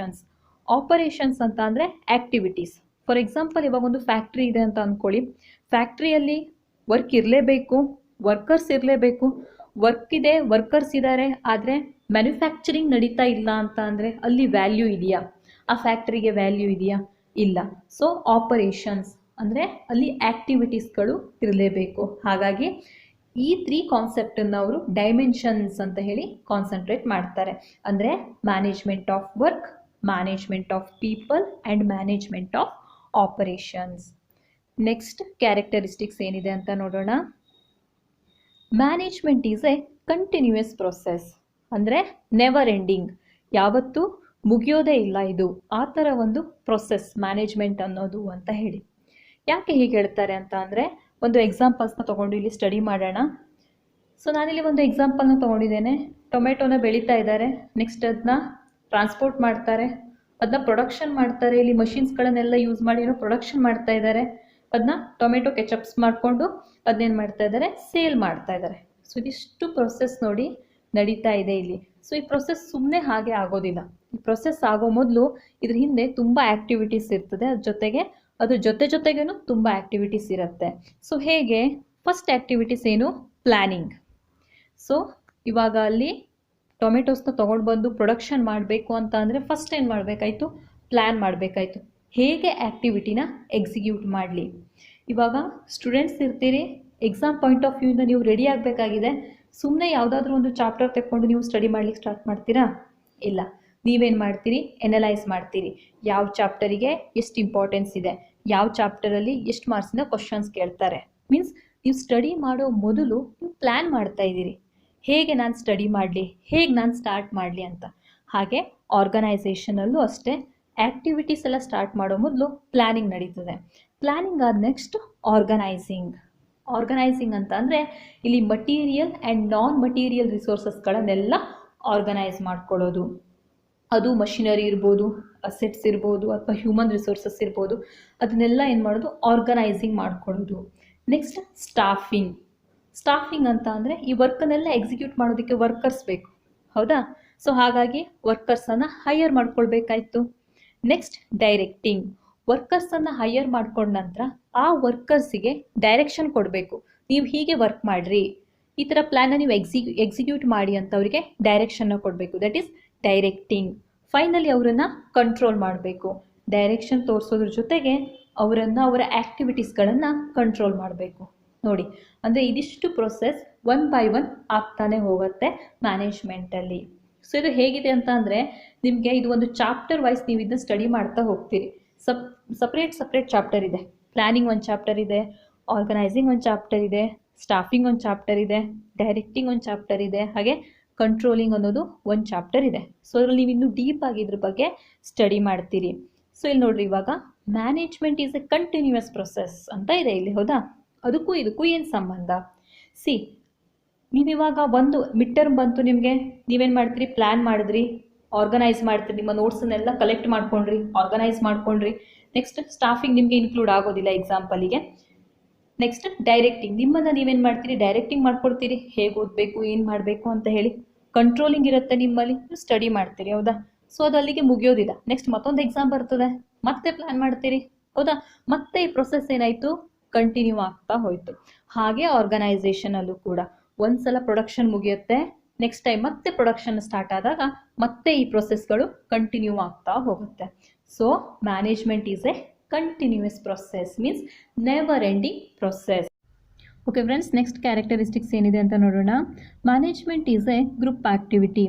operations ಅಂತ ಅಂದರೆ ಆ್ಯಕ್ಟಿವಿಟೀಸ್. ಫಾರ್ ಎಕ್ಸಾಂಪಲ್, ಇವಾಗ ಒಂದು ಫ್ಯಾಕ್ಟ್ರಿ ಇದೆ ಅಂತ ಅಂದ್ಕೊಳ್ಳಿ. ಫ್ಯಾಕ್ಟ್ರಿಯಲ್ಲಿ ವರ್ಕ್ ಇರಲೇಬೇಕು, ವರ್ಕರ್ಸ್ ಇರಲೇಬೇಕು. ವರ್ಕ್ ಇದೆ, ವರ್ಕರ್ಸ್ ಇದ್ದಾರೆ, ಆದರೆ ಮ್ಯಾನುಫ್ಯಾಕ್ಚರಿಂಗ್ ನಡೀತಾ ಇಲ್ಲ ಅಂತ ಅಂದರೆ ಅಲ್ಲಿ ವ್ಯಾಲ್ಯೂ ಇದೆಯಾ? ಆ ಫ್ಯಾಕ್ಟ್ರಿಗೆ ವ್ಯಾಲ್ಯೂ ಇದೆಯಾ? ಇಲ್ಲ. ಸೊ ಆಪರೇಷನ್ಸ್ ಅಂದರೆ ಅಲ್ಲಿ ಆ್ಯಕ್ಟಿವಿಟೀಸ್ಗಳು ಇರಲೇಬೇಕು. ಹಾಗಾಗಿ ಈ 3 ಕಾನ್ಸೆಪ್ಟನ್ನು ಅವರು ಡೈಮೆನ್ಷನ್ಸ್ ಅಂತ ಹೇಳಿ ಕಾನ್ಸಂಟ್ರೇಟ್ ಮಾಡ್ತಾರೆ. ಅಂದರೆ management of work, management of people and management of operations. Next characteristics ಏನಿದೆ ಅಂತ ನೋಡೋಣ. Management is A continuous process, ಅಂದರೆ ನೆವರ್ ಎಂಡಿಂಗ್, ಯಾವತ್ತೂ ಮುಗಿಯೋದೇ ಇಲ್ಲ ಇದು. ಆ ಥರ ಒಂದು ಪ್ರೊಸೆಸ್ ಮ್ಯಾನೇಜ್ಮೆಂಟ್ ಅನ್ನೋದು ಅಂತ ಹೇಳಿ. ಯಾಕೆ ಹೀಗೆ ಹೇಳ್ತಾರೆ ಅಂತ ಅಂದರೆ, ಒಂದು ಎಕ್ಸಾಂಪಲ್ಸ್ನ ತೊಗೊಂಡು ಇಲ್ಲಿ ಸ್ಟಡಿ ಮಾಡೋಣ. ಸೊ ನಾನಿಲ್ಲಿ ಒಂದು ಎಕ್ಸಾಂಪಲ್ನ ತೊಗೊಂಡಿದ್ದೇನೆ. ಟೊಮೆಟೊನ ಬೆಳೀತಾ ಇದ್ದಾರೆ, ನೆಕ್ಸ್ಟ್ ಅದನ್ನ ಟ್ರಾನ್ಸ್ಪೋರ್ಟ್ ಮಾಡ್ತಾರೆ, ಅದನ್ನ ಪ್ರೊಡಕ್ಷನ್ ಮಾಡ್ತಾರೆ. ಇಲ್ಲಿ ಮಷಿನ್ಸ್ಗಳನ್ನೆಲ್ಲ ಯೂಸ್ ಮಾಡಿ ಏನೋ ಪ್ರೊಡಕ್ಷನ್ ಮಾಡ್ತಾ ಇದ್ದಾರೆ. ಅದನ್ನ ಟೊಮೆಟೊ ಕೆಚಪ್ಸ್ ಮಾಡಿಕೊಂಡು ಅದನ್ನೇನು ಮಾಡ್ತಾ ಇದ್ದಾರೆ, ಸೇಲ್ ಮಾಡ್ತಾ ಇದ್ದಾರೆ. ಸೊ ಇದಿಷ್ಟು ಪ್ರೊಸೆಸ್ ನೋಡಿ ನಡೀತಾ ಇದೆ ಇಲ್ಲಿ. ಸೊ ಈ ಪ್ರೊಸೆಸ್ ಸುಮ್ಮನೆ ಹಾಗೆ ಆಗೋದಿಲ್ಲ. ಈ ಪ್ರೊಸೆಸ್ ಆಗೋ ಮೊದಲು ಇದ್ರ ಹಿಂದೆ ತುಂಬ ಆ್ಯಕ್ಟಿವಿಟೀಸ್ ಇರ್ತದೆ. ಅದ್ರ ಜೊತೆಗೇನು ತುಂಬ ಆ್ಯಕ್ಟಿವಿಟೀಸ್ ಇರುತ್ತೆ. ಸೊ ಹೇಗೆ? ಫಸ್ಟ್ ಆ್ಯಕ್ಟಿವಿಟೀಸ್ ಏನು? ಪ್ಲ್ಯಾನಿಂಗ್. ಸೊ ಇವಾಗ ಅಲ್ಲಿ ಟೊಮೆಟೊಸ್ನ ತೊಗೊಂಡು ಬಂದು ಪ್ರೊಡಕ್ಷನ್ ಮಾಡಬೇಕು ಅಂತ ಅಂದರೆ ಫಸ್ಟ್ ಏನು ಮಾಡಬೇಕಾಯ್ತು? ಪ್ಲ್ಯಾನ್ ಮಾಡಬೇಕಾಯ್ತು. ಹೇಗೆ ಆ್ಯಕ್ಟಿವಿಟಿನ ಎಕ್ಸಿಕ್ಯೂಟ್ ಮಾಡಲಿ. ಇವಾಗ ಸ್ಟೂಡೆಂಟ್ಸ್ ಇರ್ತೀರಿ, ಎಕ್ಸಾಮ್ ಪಾಯಿಂಟ್ ಆಫ್ ವ್ಯೂಯಿಂದ ನೀವು ರೆಡಿ ಆಗಬೇಕಾಗಿದೆ. ಸುಮ್ಮನೆ ಯಾವುದಾದ್ರೂ ಒಂದು ಚಾಪ್ಟರ್ ತೆಕ್ಕೊಂಡು ನೀವು ಸ್ಟಡಿ ಮಾಡ್ಲಿಕ್ಕೆ ಸ್ಟಾರ್ಟ್ ಮಾಡ್ತೀರಾ? ಇಲ್ಲ. ನೀವೇನು ಮಾಡ್ತೀರಿ? ಎನಲೈಸ್ ಮಾಡ್ತೀರಿ. ಯಾವ ಚಾಪ್ಟರಿಗೆ ಎಷ್ಟು ಇಂಪಾರ್ಟೆನ್ಸ್ ಇದೆ, ಯಾವ ಚಾಪ್ಟರಲ್ಲಿ ಎಷ್ಟು ಮಾರ್ಕ್ಸಿನ ಕ್ವಶನ್ಸ್ ಕೇಳ್ತಾರೆ. ಮೀನ್ಸ್ ನೀವು ಸ್ಟಡಿ ಮಾಡೋ ಮೊದಲು ನೀವು ಪ್ಲ್ಯಾನ್ ಮಾಡ್ತಾ ಇದ್ದೀರಿ, ಹೇಗೆ ನಾನು ಸ್ಟಡಿ ಮಾಡಲಿ, ಹೇಗೆ ನಾನು ಸ್ಟಾರ್ಟ್ ಮಾಡಲಿ ಅಂತ. ಹಾಗೆ ಆರ್ಗನೈಸೇಷನಲ್ಲೂ ಅಷ್ಟೇ, ಆ್ಯಕ್ಟಿವಿಟೀಸ್ ಎಲ್ಲ ಸ್ಟಾರ್ಟ್ ಮಾಡೋ ಮೊದಲು ಪ್ಲ್ಯಾನಿಂಗ್ ನಡೀತದೆ. ಪ್ಲ್ಯಾನಿಂಗ್ ಆದ ನೆಕ್ಸ್ಟ್ ಆರ್ಗನೈಸಿಂಗ್. ಆರ್ಗನೈಸಿಂಗ್ ಅಂತ ಅಂದರೆ ಇಲ್ಲಿ ಮಟೀರಿಯಲ್ ಆ್ಯಂಡ್ ನಾನ್ ಮಟೀರಿಯಲ್ ರಿಸೋರ್ಸಸ್ಗಳನ್ನೆಲ್ಲ ಆರ್ಗನೈಸ್ ಮಾಡ್ಕೊಳ್ಳೋದು. ಅದು ಮಷಿನರಿ ಇರ್ಬೋದು, ಅಸೆಟ್ಸ್ ಇರ್ಬೋದು, ಅಥವಾ ಹ್ಯೂಮನ್ ರಿಸೋರ್ಸಸ್ ಇರ್ಬೋದು. ಅದನ್ನೆಲ್ಲ ಏನು ಮಾಡೋದು? ಆರ್ಗನೈಸಿಂಗ್ ಮಾಡ್ಕೊಳ್ಳೋದು. Next staffing. ಸ್ಟಾಫಿಂಗ್ ಅಂತ ಅಂದರೆ ಈ ವರ್ಕನ್ನೆಲ್ಲ ಎಕ್ಸಿಕ್ಯೂಟ್ ಮಾಡೋದಕ್ಕೆ ವರ್ಕರ್ಸ್ ಬೇಕು, ಹೌದಾ? ಸೊ ಹಾಗಾಗಿ ವರ್ಕರ್ಸನ್ನು ಹೈಯರ್ ಮಾಡ್ಕೊಳ್ಬೇಕಾಯ್ತು. Next directing. ವರ್ಕರ್ಸನ್ನು ಹೈಯರ್ ಮಾಡ್ಕೊಂಡ ನಂತರ ಆ ವರ್ಕರ್ಸಿಗೆ ಡೈರೆಕ್ಷನ್ ಕೊಡಬೇಕು. ನೀವು ಹೀಗೆ ವರ್ಕ್ ಮಾಡಿರಿ, ಈ ಥರ ಪ್ಲ್ಯಾನ್ನ ನೀವು ಎಕ್ಸಿಕ್ಯೂಟ್ ಮಾಡಿ ಅಂತ ಅವರಿಗೆ ಡೈರೆಕ್ಷನ್ನ ಕೊಡಬೇಕು. That is directing. ಫೈನಲಿ ಅವರನ್ನು ಕಂಟ್ರೋಲ್ ಮಾಡಬೇಕು. ಡೈರೆಕ್ಷನ್ ತೋರಿಸೋದ್ರ ಜೊತೆಗೆ ಅವರನ್ನು, ಅವರ ಆ್ಯಕ್ಟಿವಿಟೀಸ್ಗಳನ್ನು ಕಂಟ್ರೋಲ್ ಮಾಡಬೇಕು. ನೋಡಿ, ಅಂದರೆ ಇದಿಷ್ಟು ಪ್ರೊಸೆಸ್ ಒನ್ ಬೈ ಒನ್ ಆಗ್ತಾನೆ ಹೋಗುತ್ತೆ ಮ್ಯಾನೇಜ್ಮೆಂಟಲ್ಲಿ. ಸೊ ಇದು ಹೇಗಿದೆ ಅಂತ ಅಂದರೆ, ನಿಮಗೆ ಇದು ಒಂದು ಚಾಪ್ಟರ್ ವೈಸ್ ನೀವು ಇದನ್ನ ಸ್ಟಡಿ ಮಾಡ್ತಾ ಹೋಗ್ತೀರಿ. ಸಪ್ರೇಟ್ ಚಾಪ್ಟರ್ ಇದೆ. ಪ್ಲ್ಯಾನಿಂಗ್ ಒಂದು ಚಾಪ್ಟರ್ ಇದೆ, ಆರ್ಗನೈಸಿಂಗ್ ಒಂದು ಚಾಪ್ಟರ್ ಇದೆ, ಸ್ಟಾಫಿಂಗ್ ಒಂದು ಚಾಪ್ಟರ್ ಇದೆ, ಡೈರೆಕ್ಟಿಂಗ್ ಒಂದು ಚಾಪ್ಟರ್ ಇದೆ, ಹಾಗೆ ಕಂಟ್ರೋಲಿಂಗ್ ಅನ್ನೋದು ಒಂದು ಚಾಪ್ಟರ್ ಇದೆ. ಸೊ ಅದರಲ್ಲಿ ನೀವು ಇನ್ನೂ ಡೀಪಾಗಿ ಇದ್ರ ಬಗ್ಗೆ ಸ್ಟಡಿ ಮಾಡ್ತೀರಿ. ಸೊ ಇಲ್ಲಿ ನೋಡ್ರಿ, ಇವಾಗ management is A continuous process ಅಂತ ಇದೆ ಇಲ್ಲಿ, ಹೌದಾ? ಅದಕ್ಕೂ ಇದಕ್ಕೂ ಏನು ಸಂಬಂಧ? ಸಿ, ನೀವಿವಾಗ ಒಂದು ಮಿಡ್ ಟರ್ಮ್ ಬಂತು ನಿಮಗೆ, ನೀವೇನು ಮಾಡ್ತೀರಿ? ಪ್ಲ್ಯಾನ್ ಮಾಡಿದ್ರಿ, ಆರ್ಗನೈಸ್ ಮಾಡ್ತೀರಿ, ನಿಮ್ಮ ನೋಟ್ಸನ್ನೆಲ್ಲ ಕಲೆಕ್ಟ್ ಮಾಡ್ಕೊಂಡ್ರಿ, ಆರ್ಗನೈಸ್ ಮಾಡ್ಕೊಂಡ್ರಿ. ನೆಕ್ಸ್ಟ್ ಸ್ಟಾಫಿಂಗ್ ನಿಮಗೆ ಇನ್ಕ್ಲೂಡ್ ಆಗೋದಿಲ್ಲ ಎಕ್ಸಾಂಪಲಿಗೆ. Next directing. ನಿಮ್ಮನ್ನು ನೀವೇನು ಮಾಡ್ತೀರಿ? ಡೈರೆಕ್ಟಿಂಗ್ ಮಾಡ್ಕೊಡ್ತೀರಿ, ಹೇಗೆ ಓದಬೇಕು, ಏನು ಮಾಡಬೇಕು ಅಂತ ಹೇಳಿ. ಕಂಟ್ರೋಲಿಂಗ್ ಇರುತ್ತೆ ನಿಮ್ಮಲ್ಲಿ, ನೀವು ಸ್ಟಡಿ ಮಾಡ್ತೀರಿ, ಹೌದಾ? ಸೊ ಅದು ಅಲ್ಲಿಗೆ ಮುಗಿಯೋದಿಲ್ಲ. ನೆಕ್ಸ್ಟ್ ಮತ್ತೊಂದು ಎಕ್ಸಾಮ್ ಬರ್ತದೆ, ಮತ್ತೆ ಪ್ಲ್ಯಾನ್ ಮಾಡ್ತೀರಿ, ಹೌದಾ? ಮತ್ತೆ ಈ ಪ್ರೊಸೆಸ್ ಏನಾಯಿತು? ಕಂಟಿನ್ಯೂ ಆಗ್ತಾ ಹೋಯಿತು. ಹಾಗೆ ಆರ್ಗನೈಸೇಷನಲ್ಲೂ ಕೂಡ ಒಂದ್ಸಲ ಪ್ರೊಡಕ್ಷನ್ ಮುಗಿಯುತ್ತೆ, ನೆಕ್ಸ್ಟ್ ಟೈಮ್ ಮತ್ತೆ ಪ್ರೊಡಕ್ಷನ್ ಸ್ಟಾರ್ಟ್ ಆದಾಗ ಮತ್ತೆ ಈ ಪ್ರೊಸೆಸ್ಗಳು ಕಂಟಿನ್ಯೂ ಆಗ್ತಾ ಹೋಗುತ್ತೆ. So management is A continuous process, means never ending process. Okay friends, next characteristics ಏನಿದೆ ಅಂತ ನೋಡೋಣ. Management is A group activity.